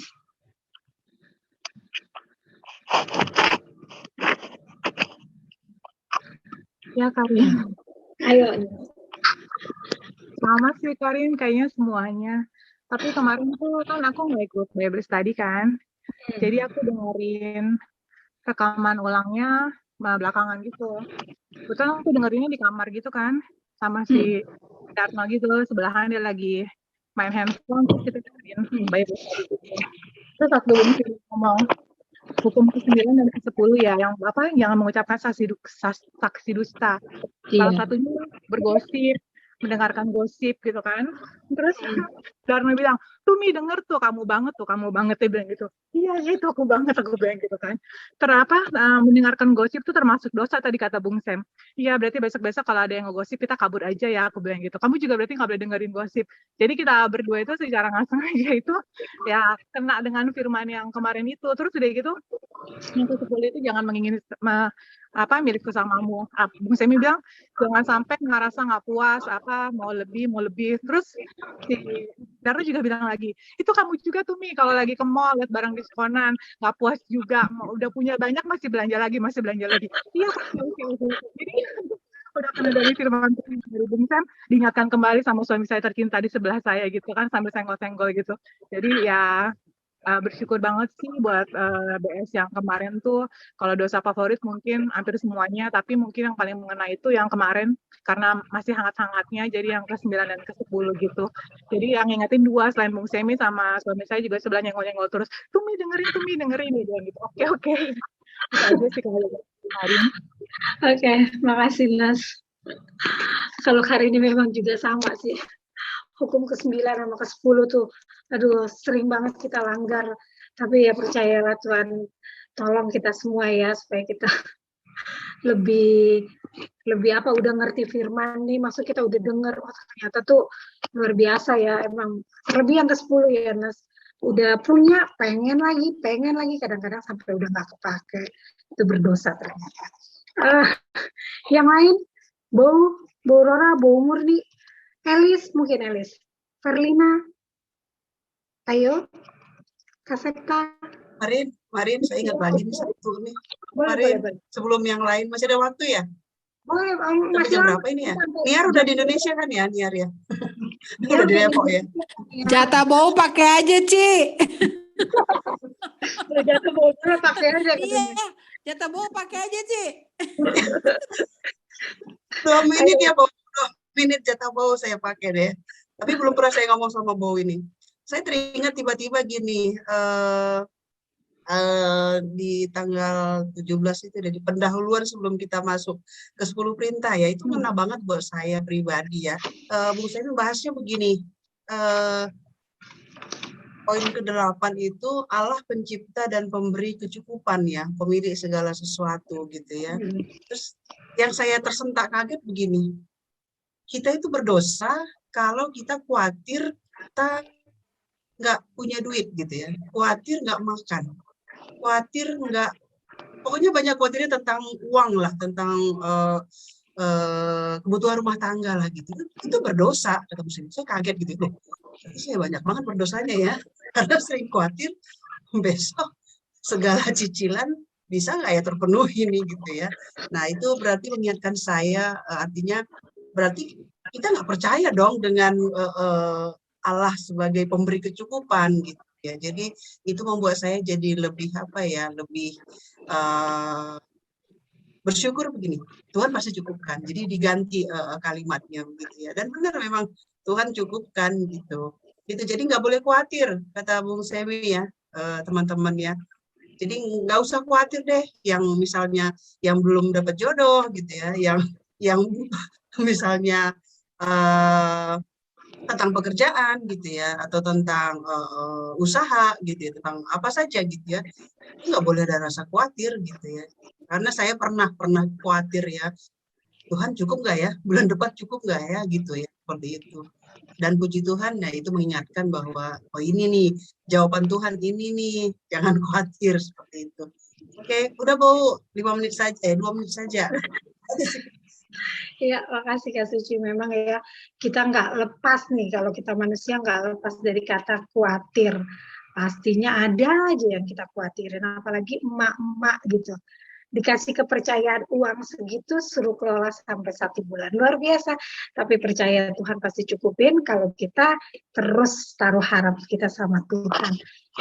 Ya Karin. Ayo. Sama sih Karin, kayaknya semuanya. Tapi kemarin tuh kan aku nggak ikut Bible study kan. Jadi aku dengerin rekaman ulangnya belakangan gitu. Betul aku dengerinnya di kamar gitu kan. Sama si Darno gitu, sebelahan dia lagi main handphone, terus kita dengerin Bible study gitu. Terus waktu ngomong hukum ke-9 dan ke-10 ya, yang apa? Jangan mengucapkan saksi dusta. Salah satunya bergosip, mendengarkan gosip gitu kan. Terus Darno bilang, Tumi denger tuh, kamu banget dia bilang gitu. Iya itu aku bilang gitu kan. Terapa mendengarkan gosip tuh termasuk dosa tadi kata Bung Sam. Iya berarti besok-besok kalau ada yang ngegosip kita kabur aja ya, aku bilang gitu. Kamu juga berarti nggak boleh dengerin gosip. Jadi kita berdua itu secara nggak sengaja itu ya kena dengan firman yang kemarin itu. Terus udah gitu yang ke-10 itu jangan mengingini milik sesamamu. Bung Semi bilang jangan sampai ngerasa nggak puas mau lebih. Terus si Darno juga bilang lagi, itu kamu juga tuh Mi kalau lagi ke mall lihat barang diskonan nggak puas juga, udah punya banyak masih belanja lagi. Iya jadi udah kena dari firman dari Bung Sam, diingatkan kembali sama suami saya tercinta di sebelah saya gitu kan sambil senggol-senggol gitu. Jadi ya bersyukur banget sih buat BS yang kemarin tuh. Kalau dosa favorit mungkin hampir semuanya, tapi mungkin yang paling mengena itu yang kemarin karena masih hangat-hangatnya, jadi yang ke-9 dan ke-10 gitu. Jadi yang ngingetin dua selain Bung Semi sama suami saya juga sebelah nyenggol-nyenggol terus. Tumi dengerin dia bilang gitu. Oke. Itu aja sih kalau hari ini. Oke, makasih Nas. Kalau hari ini memang juga sama sih. Hukum ke-9 sama ke-10 tuh, aduh sering banget kita langgar. Tapi ya percayalah Tuhan, tolong kita semua ya, supaya kita lebih udah ngerti firman nih, maksud kita udah denger, ternyata tuh luar biasa ya, emang lebih yang ke-10 ya Nas. Udah punya, pengen lagi, kadang-kadang sampai udah nggak kepake, itu berdosa ternyata. Yang lain, Bu Rora, Bu Murni, Elis, Verlina, ayo, Kaseta. Marin, saya ingat lagi nih satu nih. Marin, sebelum yang lain masih ada waktu ya? Boleh, masih berapa ini ya? Niar udah di Indonesia kan ya, Niar ya? Udah di Depok ya? Jatah bau pakai aja, Ci. Jatah bau pakai aja. Iya, jatah bau pakai aja, Ci. 2 menit ya, Bau. 2 menit jatah bau saya pakai deh. Tapi belum pernah saya ngomong sama Bau ini. Saya teringat tiba-tiba gini, di tanggal 17 itu di pendahuluan sebelum kita masuk ke 10 perintah ya, itu ngena banget buat saya pribadi ya. Bung saya bahasnya begini, poin ke-8 itu Allah pencipta dan pemberi kecukupan ya, pemilik segala sesuatu gitu ya. Terus yang saya tersentak kaget begini, kita itu berdosa kalau kita khawatir kita nggak punya duit gitu ya, khawatir nggak makan, khawatir nggak, pokoknya banyak khawatirnya tentang uang lah, tentang kebutuhan rumah tangga lah gitu. Itu berdosa kata Muslim. Saya kaget gitu loh. Saya banyak banget berdosanya ya, karena sering khawatir besok segala cicilan bisa nggak ya terpenuhi nih gitu ya. Nah itu berarti mengingatkan saya, artinya berarti kita nggak percaya dong dengan Allah sebagai pemberi kecukupan gitu ya. Jadi itu membuat saya jadi lebih apa ya, lebih bersyukur begini, Tuhan pasti cukupkan. Jadi diganti kalimatnya begitu ya. Dan benar memang Tuhan cukupkan gitu. Gitu. Jadi nggak boleh khawatir kata Bung Semi ya, teman-teman ya. Jadi nggak usah khawatir deh yang misalnya yang belum dapat jodoh gitu ya, yang misalnya tentang pekerjaan gitu ya, atau tentang usaha gitu ya, tentang apa saja gitu ya. Nggak boleh ada rasa khawatir gitu ya. Karena saya pernah khawatir ya, Tuhan cukup nggak ya? Bulan depan cukup nggak ya? Gitu ya, seperti itu. Dan puji Tuhan, ya itu mengingatkan bahwa, oh ini nih, jawaban Tuhan ini nih, jangan khawatir, seperti itu. Oke, udah Bu, 5 menit saja, 2 menit saja. Ya, makasih Kak Suci. Memang ya, kita nggak lepas nih, kalau kita manusia nggak lepas dari kata khawatir. Pastinya ada aja yang kita khawatirin, apalagi emak-emak gitu. Dikasih kepercayaan uang segitu, suruh kelola sampai 1 bulan. Luar biasa. Tapi percaya Tuhan pasti cukupin kalau kita terus taruh harap kita sama Tuhan.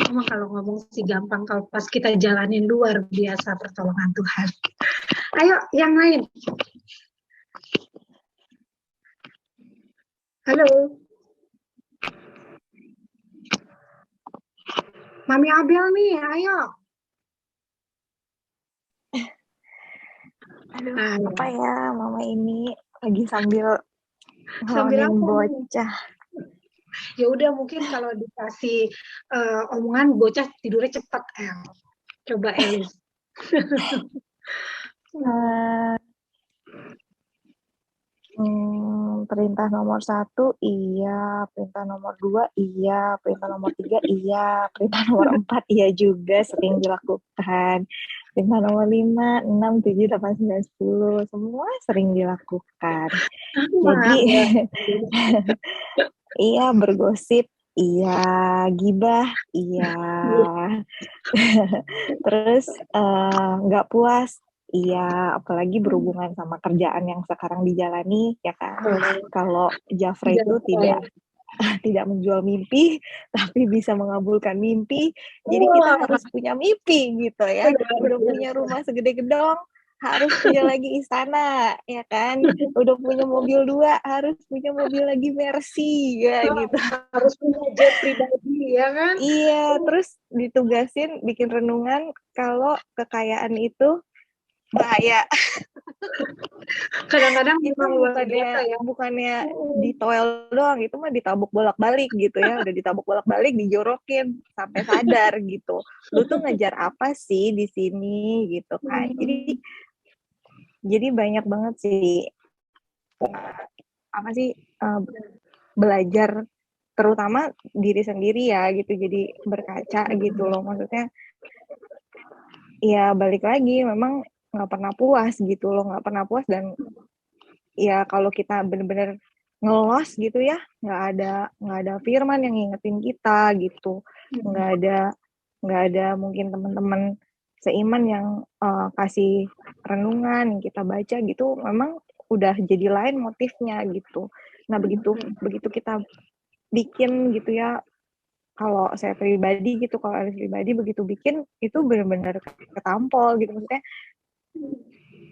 Emang kalau ngomong sih gampang, kalau pas kita jalanin luar biasa pertolongan Tuhan. Ayo, yang lain. Halo. Mami Abel nih, ayo. Aduh, Ayo. apa ya, Mama ini lagi sambil Sambil ngelamunin apa? bocah. Ya udah, mungkin kalau dikasih omongan bocah tidurnya cepat, El. Coba Elis. Perintah nomor 1 iya, perintah nomor 2 iya, perintah nomor 3 iya, perintah nomor 4 iya juga, sering dilakukan. Perintah nomor 5, 6, 7, 8, 9, 10 semua sering dilakukan. Jadi iya, bergosip iya, gibah iya, terus nggak puas iya, apalagi berhubungan sama kerjaan yang sekarang dijalani ya kan. Kalau Jafra itu tidak menjual mimpi, tapi bisa mengabulkan mimpi. Jadi kita harus punya mimpi gitu ya. Udah punya rumah segede gedong, harus punya lagi istana, ya kan? Udah punya mobil 2, harus punya mobil lagi Mercy, ya gitu. Harus punya jet pribadi, ya kan? Iya, terus ditugasin bikin renungan kalau kekayaan itu bahaya. Kadang-kadang itu bukannya ditoel doang, itu mah ditabuk bolak-balik gitu ya. Udah ditabuk bolak-balik, dijorokin sampai sadar gitu. Lu tuh ngejar apa sih di sini gitu kan. Jadi banyak banget sih belajar, terutama diri sendiri ya gitu. Jadi berkaca gitu loh, maksudnya ya balik lagi memang nggak pernah puas gitu loh, nggak pernah puas. Dan ya kalau kita bener-bener ngelos gitu ya, nggak ada firman yang ngingetin kita gitu, nggak ada mungkin teman-teman seiman yang kasih renungan yang kita baca gitu, memang udah jadi lain motifnya gitu. Nah begitu kita bikin gitu ya, kalau saya pribadi gitu, kalau Alice pribadi begitu bikin itu benar-benar ketampol gitu, maksudnya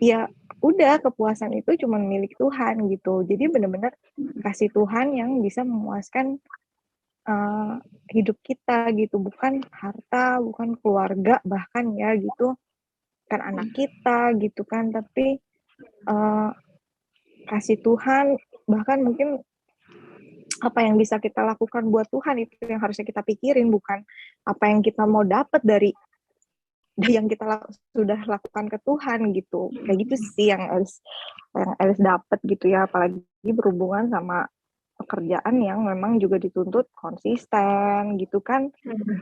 ya udah, kepuasan itu cuma milik Tuhan gitu. Jadi benar-benar kasih Tuhan yang bisa memuaskan hidup kita gitu, bukan harta, bukan keluarga bahkan ya gitu, kan anak kita gitu kan, tapi kasih Tuhan, bahkan mungkin apa yang bisa kita lakukan buat Tuhan, itu yang harusnya kita pikirin, bukan apa yang kita mau dapat dari yang kita sudah lakukan ke Tuhan gitu. Kayak gitu sih yang Elis dapat gitu ya, apalagi berhubungan sama pekerjaan yang memang juga dituntut konsisten gitu kan,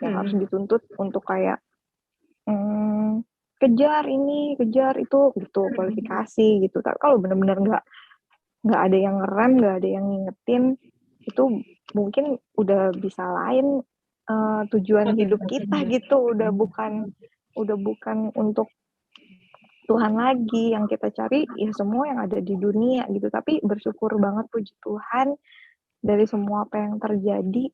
yang harus dituntut untuk kayak kejar ini, kejar itu gitu, kualifikasi gitu. Tapi kalau benar-benar nggak ada yang ngerem, nggak ada yang ngingetin, itu mungkin udah bisa lain tujuan hidup kita gitu, udah bukan untuk Tuhan lagi. Yang kita cari ya semua yang ada di dunia gitu. Tapi bersyukur banget, puji Tuhan, dari semua apa yang terjadi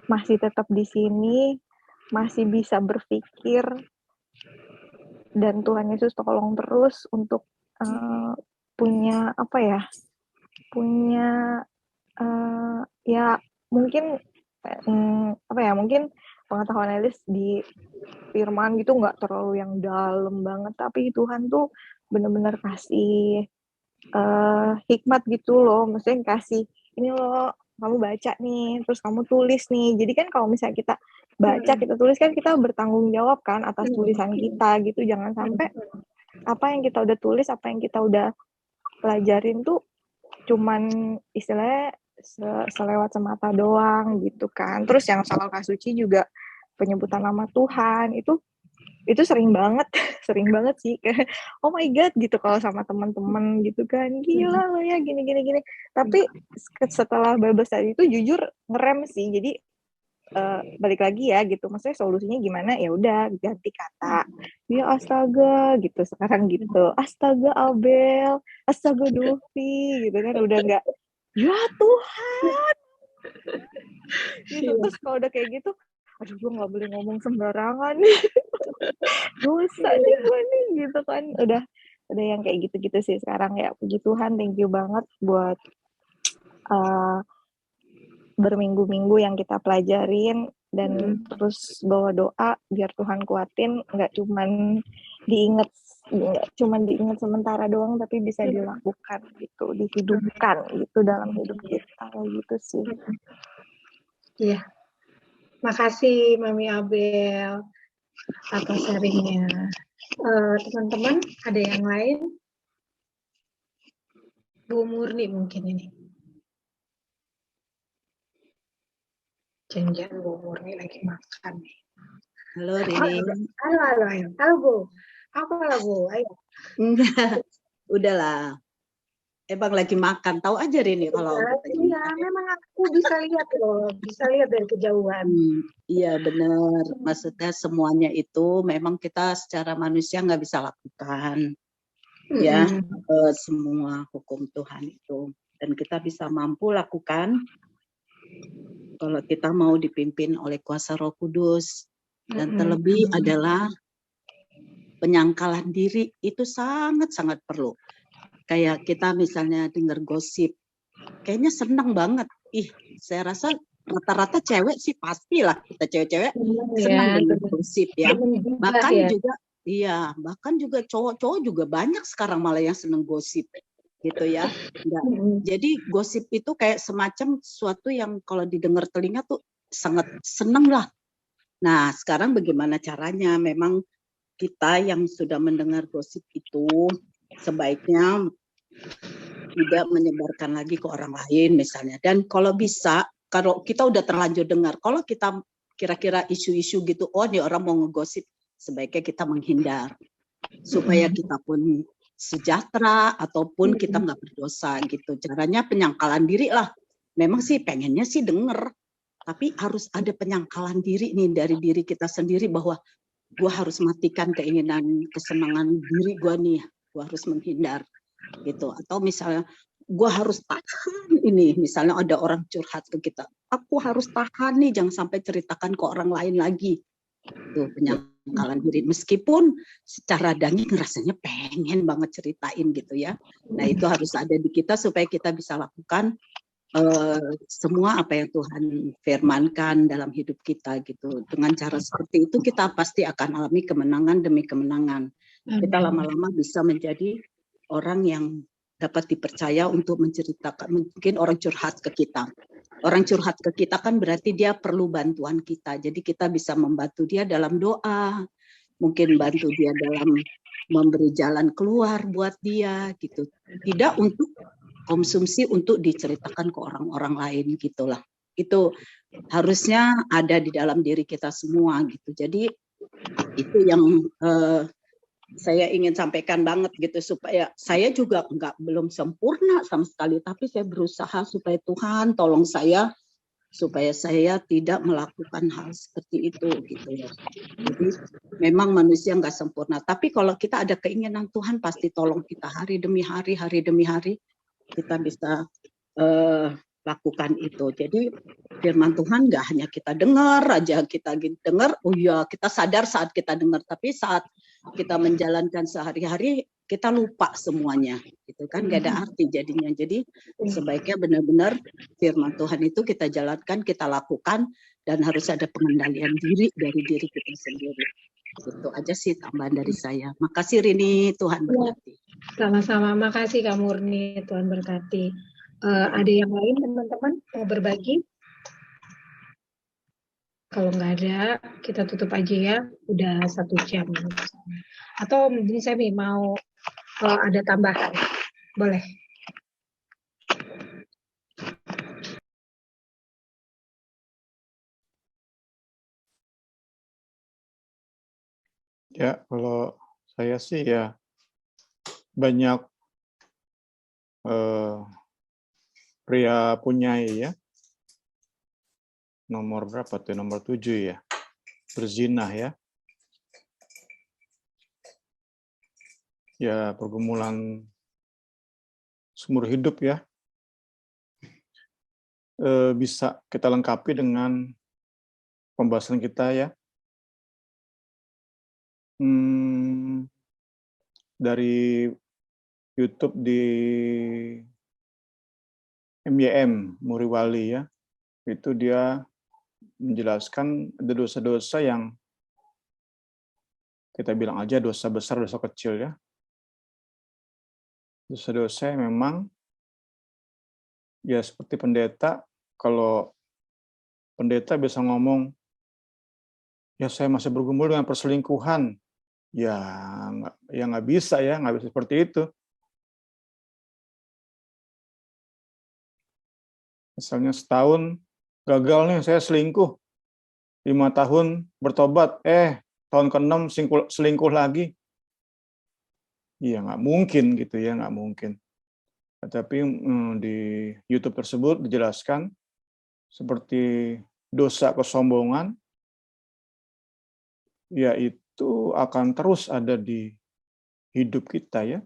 masih tetap di sini, masih bisa berpikir, dan Tuhan Yesus tolong terus untuk punya apa ya, punya ya mungkin apa ya, mungkin pengetahuan Elis di firman gitu nggak terlalu yang dalam banget, tapi Tuhan tuh benar-benar kasih hikmat gitu loh, maksudnya kasih ini loh, kamu baca nih, terus kamu tulis nih. Jadi kan kalau misalnya kita baca, kita tulis kan kita bertanggung jawab kan atas tulisan kita gitu. Jangan sampai apa yang kita udah tulis, apa yang kita udah pelajarin tuh cuman istilahnya selewat semata doang gitu kan. Terus yang soal kasuci juga, penyebutan nama Tuhan itu sering banget sih kayak oh my god gitu kalau sama teman-teman gitu kan, gila lo ya gini. Tapi setelah Bible study itu jujur ngerem sih. Jadi balik lagi ya gitu, maksudnya solusinya gimana, ya udah ganti kata ya astaga gitu sekarang gitu, astaga Abel, astaga Dovi gitu kan, udah nggak ya Tuhan gitu. Terus kalau udah kayak gitu, aduh gue nggak boleh ngomong sembarangan nih dosa nih gue nih gitu kan. Udah yang kayak gitu sih sekarang ya. Puji Tuhan, thank you banget buat berminggu-minggu yang kita pelajarin, dan terus bawa doa biar Tuhan kuatin, nggak cuman diingat sementara doang, tapi bisa dilakukan gitu, dihidupkan gitu dalam hidup kita gitu sih. Iya. Makasih Mami Abel atas sharingnya. Teman-teman, ada yang lain? Bu Murni mungkin ini. Jangan Bu Murni lagi makan nih. Halo Rini. Halo Bu. Apa lah Bu? Ayo. Enggak, udahlah. Emang lagi makan, tahu aja Rini kalau iya, memang aku bisa lihat loh, bisa lihat dari kejauhan. Iya benar, maksudnya semuanya itu memang kita secara manusia nggak bisa lakukan, ya semua hukum Tuhan itu, dan kita bisa mampu lakukan kalau kita mau dipimpin oleh kuasa Roh Kudus, dan terlebih adalah penyangkalan diri itu sangat-sangat perlu. Kayak kita misalnya dengar gosip, kayaknya senang banget. Saya rasa rata-rata cewek sih pastilah, kita cewek-cewek senang dengar gosip ya. Bahkan juga cowok-cowok juga banyak sekarang malah yang senang gosip gitu ya. Jadi gosip itu kayak semacam sesuatu yang kalau didengar telinga tuh sangat senang lah. Nah sekarang bagaimana caranya? Memang kita yang sudah mendengar gosip itu sebaiknya tidak menyebarkan lagi ke orang lain misalnya. Dan kalau bisa, kalau kita udah terlanjur dengar, kalau kita kira-kira isu-isu gitu, oh ini orang mau ngegosip, sebaiknya kita menghindar. Supaya kita pun sejahtera ataupun kita nggak berdosa gitu. Caranya penyangkalan diri lah. Memang sih pengennya sih denger, tapi harus ada penyangkalan diri nih dari diri kita sendiri bahwa gue harus matikan keinginan kesenangan diri gue nih, gue harus menghindar gitu. Atau misalnya gue harus tahan ini, misalnya ada orang curhat ke kita, aku harus tahan nih jangan sampai ceritakan ke orang lain lagi. Tuh penyangkalan diri, meskipun secara daging rasanya pengen banget ceritain gitu ya. Nah itu harus ada di kita supaya kita bisa lakukan semua apa yang Tuhan firmankan dalam hidup kita gitu. Dengan cara seperti itu kita pasti akan alami kemenangan demi kemenangan. Kita lama-lama bisa menjadi orang yang dapat dipercaya untuk menceritakan, mungkin orang curhat ke kita. orang curhat ke kita kan berarti dia perlu bantuan kita. Jadi kita bisa membantu dia dalam doa, mungkin bantu dia dalam memberi jalan keluar buat dia gitu. Tidak untuk konsumsi untuk diceritakan ke orang-orang lain gitulah. Itu harusnya ada di dalam diri kita semua gitu. Jadi itu yang saya ingin sampaikan banget gitu, supaya saya juga belum sempurna sama sekali, tapi saya berusaha supaya Tuhan tolong saya supaya saya tidak melakukan hal seperti itu gitu ya. Jadi memang manusia nggak sempurna, tapi kalau kita ada keinginan, Tuhan pasti tolong kita hari demi hari kita bisa lakukan itu. Jadi firman Tuhan nggak hanya kita dengar aja, kita dengar, oh iya kita sadar saat kita dengar, tapi saat kita menjalankan sehari-hari kita lupa semuanya, gitu kan, nggak ada arti jadinya. Jadi sebaiknya benar-benar firman Tuhan itu kita jalankan, kita lakukan, dan harus ada pengendalian diri dari diri kita sendiri. Itu aja sih tambahan dari saya. Makasih Rini, Tuhan berkati. Sama-sama, makasih Kak Murni, Tuhan berkati. Ada yang lain teman-teman mau berbagi? Kalau nggak ada, kita tutup aja ya. Udah 1 jam. Atau mungkin saya mau ada tambahan. Boleh. Ya, kalau saya sih ya banyak pria punyai ya. Nomor berapa tuh? Nomor 7 ya. Berzinah ya. Ya, pergumulan seumur hidup ya. Bisa kita lengkapi dengan pembahasan kita ya. Dari YouTube di MYM Muriwali ya. Itu dia menjelaskan ada dosa-dosa yang kita bilang aja dosa besar, dosa kecil ya. Dosa-dosa yang memang ya seperti pendeta, kalau pendeta bisa ngomong, ya saya masih bergumul dengan perselingkuhan, ya nggak bisa ya, nggak bisa seperti itu. Misalnya setahun gagal nih saya selingkuh, 5 tahun bertobat, tahun ke-6 selingkuh lagi. Iya nggak mungkin gitu ya, nggak mungkin. Tapi di YouTube tersebut dijelaskan seperti dosa kesombongan, ya itu akan terus ada di hidup kita ya.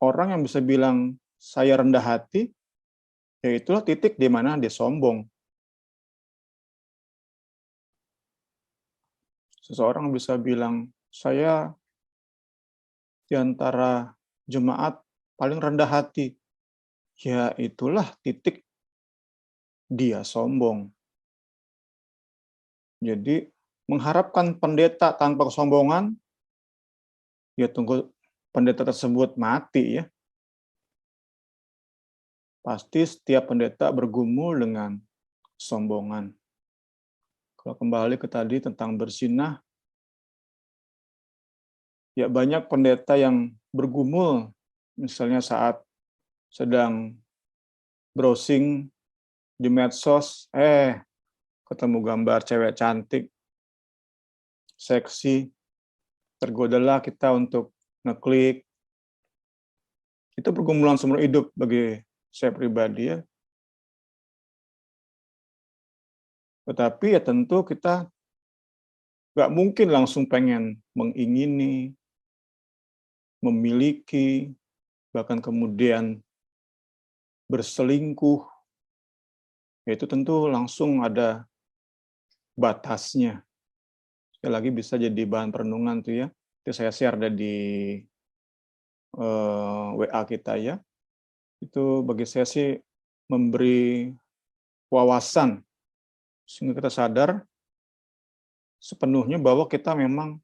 Orang yang bisa bilang saya rendah hati, ya itulah titik di mana dia sombong. Seseorang bisa bilang, saya di antara jemaat paling rendah hati. Ya itulah titik dia sombong. Jadi mengharapkan pendeta tanpa kesombongan, ya tunggu pendeta tersebut mati ya. Pasti setiap pendeta bergumul dengan kesombongan. Kalau kembali ke tadi tentang berzinah, ya banyak pendeta yang bergumul, misalnya saat sedang browsing di medsos, ketemu gambar cewek cantik, seksi, tergodalah kita untuk ngeklik. Itu pergumulan seumur hidup bagi saya pribadi ya. Tetapi ya tentu kita nggak mungkin langsung pengen mengingini, memiliki, bahkan kemudian berselingkuh. Ya itu tentu langsung ada batasnya. Sekali lagi bisa jadi bahan perenungan tuh ya. Itu saya share ada di WA kita ya. Itu bagi saya sih memberi wawasan sehingga kita sadar sepenuhnya bahwa kita memang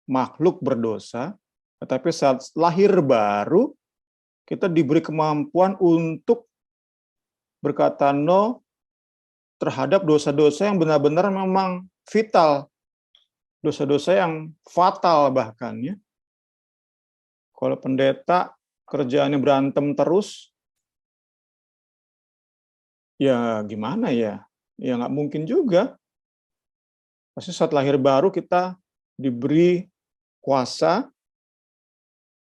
makhluk berdosa, tetapi saat lahir baru kita diberi kemampuan untuk berkata no terhadap dosa-dosa yang benar-benar memang vital, dosa-dosa yang fatal bahkan ya. Kalau pendeta kerjaannya berantem terus, ya gimana ya? Ya nggak mungkin juga. Pasti saat lahir baru kita diberi kuasa,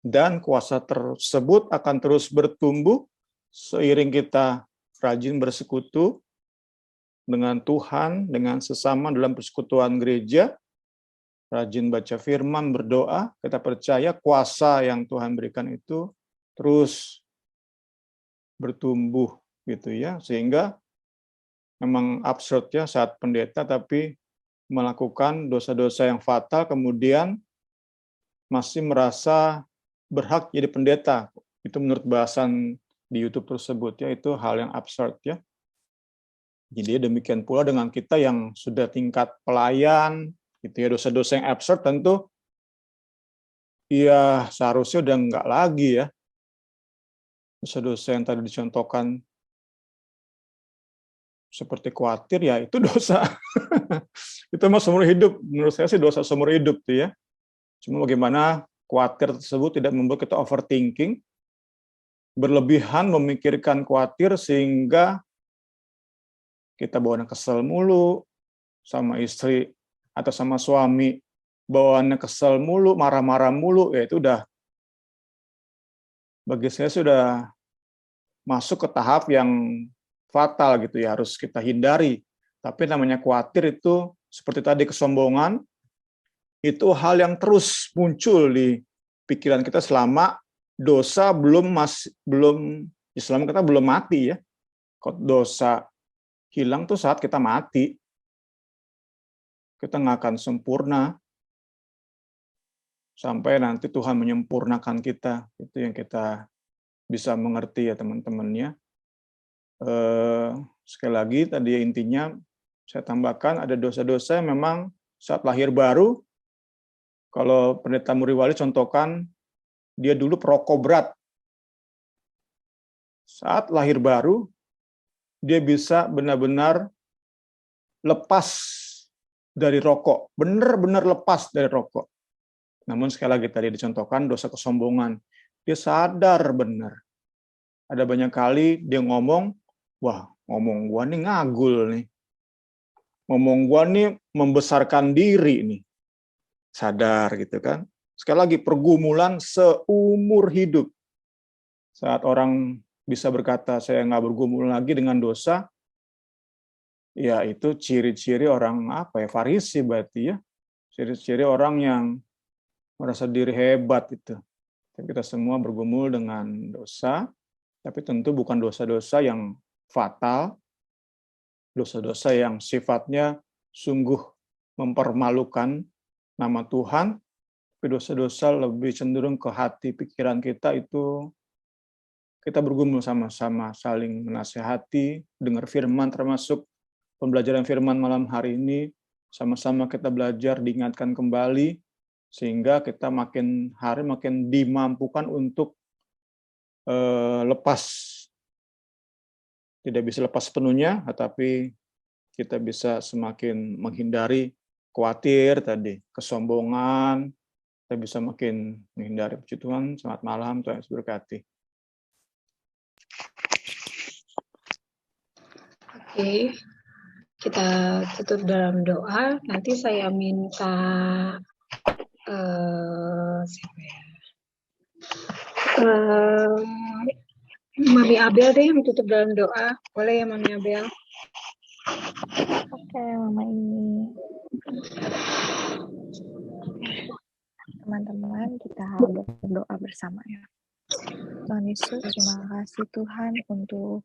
dan kuasa tersebut akan terus bertumbuh seiring kita rajin bersekutu dengan Tuhan, dengan sesama dalam persekutuan gereja, rajin baca firman, berdoa, kita percaya kuasa yang Tuhan berikan itu terus bertumbuh gitu ya, sehingga memang absurd ya saat pendeta tapi melakukan dosa-dosa yang fatal kemudian masih merasa berhak jadi pendeta. Itu menurut bahasan di YouTube tersebut ya, itu hal yang absurd ya. Jadi demikian pula dengan kita yang sudah tingkat pelayan, gitu ya, dosa-dosa yang absurd tentu ya seharusnya udah enggak lagi ya. Dosa-dosa yang tadi dicontohkan seperti khawatir ya itu dosa. Itu mah seumur hidup, menurut saya sih dosa seumur hidup tuh ya. Cuma bagaimana khawatir tersebut tidak membuat kita overthinking, berlebihan memikirkan khawatir sehingga kita bawaannya kesel mulu sama istri atau sama suami, bawaannya kesel mulu, marah-marah mulu, ya itu udah bagi saya sudah masuk ke tahap yang fatal gitu ya, harus kita hindari. Tapi namanya khawatir itu seperti tadi kesombongan, itu hal yang terus muncul di pikiran kita selama dosa belum Islam kita belum mati ya. Kalau dosa hilang tuh saat kita mati. Kita nggak akan sempurna sampai nanti Tuhan menyempurnakan kita. Itu yang kita bisa mengerti ya teman-temannya. Sekali lagi tadi intinya saya tambahkan ada dosa-dosa yang memang saat lahir baru. Kalau pendeta Muriwali contohkan, dia dulu perokok berat. Saat lahir baru, dia bisa benar-benar lepas dari rokok. Benar-benar lepas dari rokok. Namun sekali lagi tadi dicontohkan dosa kesombongan. Dia sadar benar. Ada banyak kali dia ngomong, wah ngomong gua nih ngagul nih. Ngomong gua nih membesarkan diri nih. Sadar gitu kan. Sekali lagi pergumulan seumur hidup. Saat orang bisa berkata saya nggak bergumul lagi dengan dosa, ya itu ciri-ciri orang apa ya, Farisi berarti ya. Ciri-ciri orang yang merasa diri hebat itu. Kita semua bergumul dengan dosa, tapi tentu bukan dosa-dosa yang fatal, dosa-dosa yang sifatnya sungguh mempermalukan nama Tuhan, tapi dosa-dosa lebih cenderung ke hati pikiran kita itu kita bergumul sama-sama, saling menasehati, dengar firman termasuk pembelajaran firman malam hari ini, sama-sama kita belajar diingatkan kembali, sehingga kita makin hari makin dimampukan untuk lepas. Tidak bisa lepas sepenuhnya, tetapi kita bisa semakin menghindari khawatir tadi, kesombongan, kita bisa makin menghindari. Puji Tuhan, selamat malam, Tuhan Yesus berkati. Oke, kita tutup dalam doa. Nanti saya minta siapa ya? Mami Abel deh yang tutup dalam doa. Boleh ya Mami Abel? Oke, Mama ini. Teman-teman, kita berdoa bersama ya. Tuhan Yesus, terima kasih Tuhan untuk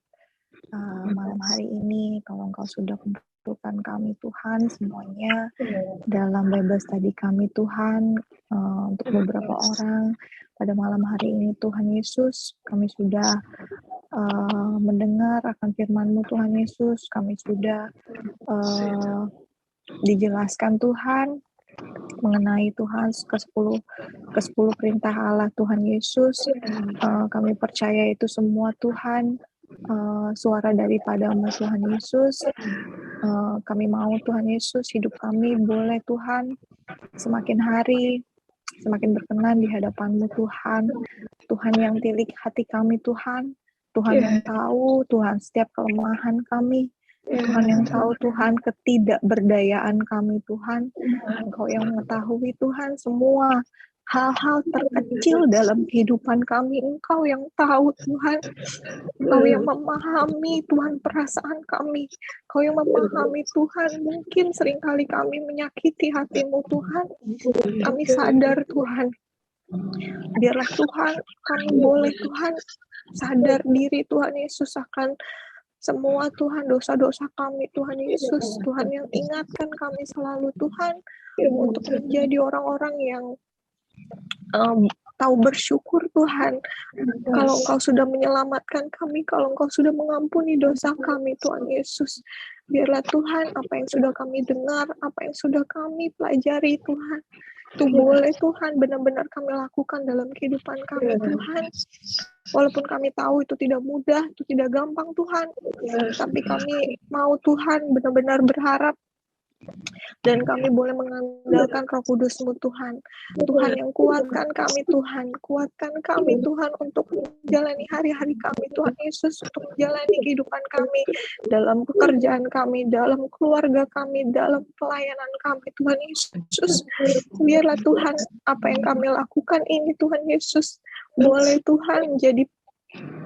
malam hari ini. Kalau Engkau sudah kumpulkan kami Tuhan semuanya dalam Bible study kami Tuhan, untuk beberapa orang pada malam hari ini Tuhan Yesus, kami sudah mendengar akan firman-Mu Tuhan Yesus, kami sudah dijelaskan Tuhan mengenai Tuhan ke-10 perintah Allah Tuhan Yesus. Kami percaya itu semua Tuhan suara daripadamu Tuhan Yesus. Kami mau Tuhan Yesus, hidup kami boleh Tuhan semakin hari semakin berkenan di hadapan-Mu Tuhan. Tuhan yang tilik hati kami Tuhan. Tuhan yang tahu Tuhan setiap kelemahan kami. Tuhan yang tahu Tuhan ketidakberdayaan kami Tuhan. Engkau yang mengetahui Tuhan semua hal-hal terkecil dalam kehidupan kami. Engkau yang tahu Tuhan. Engkau yang memahami Tuhan perasaan kami. Engkau yang memahami Tuhan. Mungkin seringkali kami menyakiti hati-Mu Tuhan. Kami sadar Tuhan. Biarlah Tuhan kami boleh Tuhan sadar diri Tuhan Yesus akan semua Tuhan dosa-dosa kami Tuhan Yesus. Tuhan yang ingatkan kami selalu Tuhan untuk menjadi orang-orang yang tahu bersyukur Tuhan. Kalau Engkau sudah menyelamatkan kami, kalau Engkau sudah mengampuni dosa kami Tuhan Yesus. Biarlah Tuhan apa yang sudah kami dengar, apa yang sudah kami pelajari Tuhan, itu boleh Tuhan benar-benar kami lakukan dalam kehidupan kami Tuhan. Walaupun kami tahu itu tidak mudah, itu tidak gampang Tuhan, tapi kami mau Tuhan benar-benar berharap dan kami boleh mengandalkan Roh Kudus-Mu Tuhan. Tuhan yang kuatkan kami Tuhan, kuatkan kami Tuhan untuk menjalani hari-hari kami Tuhan Yesus, untuk menjalani kehidupan kami dalam pekerjaan kami, dalam keluarga kami, dalam pelayanan kami Tuhan Yesus. Biarlah Tuhan apa yang kami lakukan ini Tuhan Yesus boleh Tuhan jadi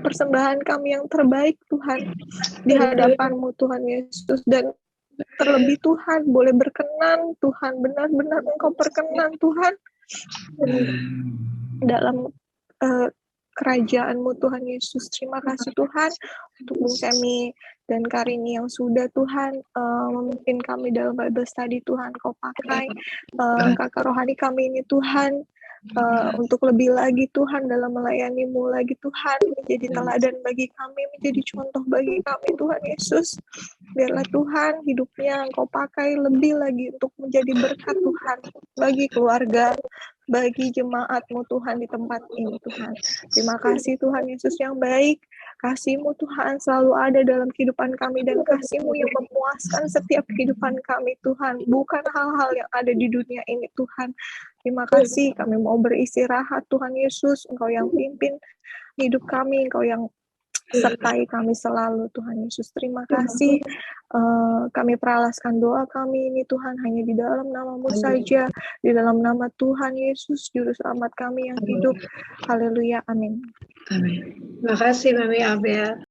persembahan kami yang terbaik Tuhan di hadapan-Mu Tuhan Yesus, dan terlebih Tuhan boleh berkenan Tuhan, benar-benar Engkau berkenan Tuhan dalam kerajaan-Mu Tuhan Yesus. Terima kasih Tuhan untuk Bung Semi dan Karini yang sudah Tuhan memimpin kami dalam Bible study Tuhan. Kau pakai kakak rohani kami ini Tuhan untuk lebih lagi Tuhan dalam melayani-Mu lagi Tuhan, menjadi teladan bagi kami, menjadi contoh bagi kami Tuhan Yesus. Biarlah Tuhan hidupnya Engkau pakai lebih lagi untuk menjadi berkat Tuhan bagi keluarga, bagi jemaat-Mu Tuhan di tempat ini Tuhan. Terima kasih Tuhan Yesus yang baik. Kasih-Mu Tuhan selalu ada dalam kehidupan kami, dan kasih-Mu yang memuaskan setiap kehidupan kami Tuhan, bukan hal-hal yang ada di dunia ini Tuhan. Terima kasih, kami mau beristirahat Tuhan Yesus. Engkau yang pimpin hidup kami, Engkau yang sertai kami selalu Tuhan Yesus. Terima kasih. Kami peralaskan doa kami ini Tuhan hanya di dalam nama-Mu saja, di dalam nama Tuhan Yesus Juru Selamat kami yang hidup. Haleluya, amin. Amin. Terima kasih Mami Abel.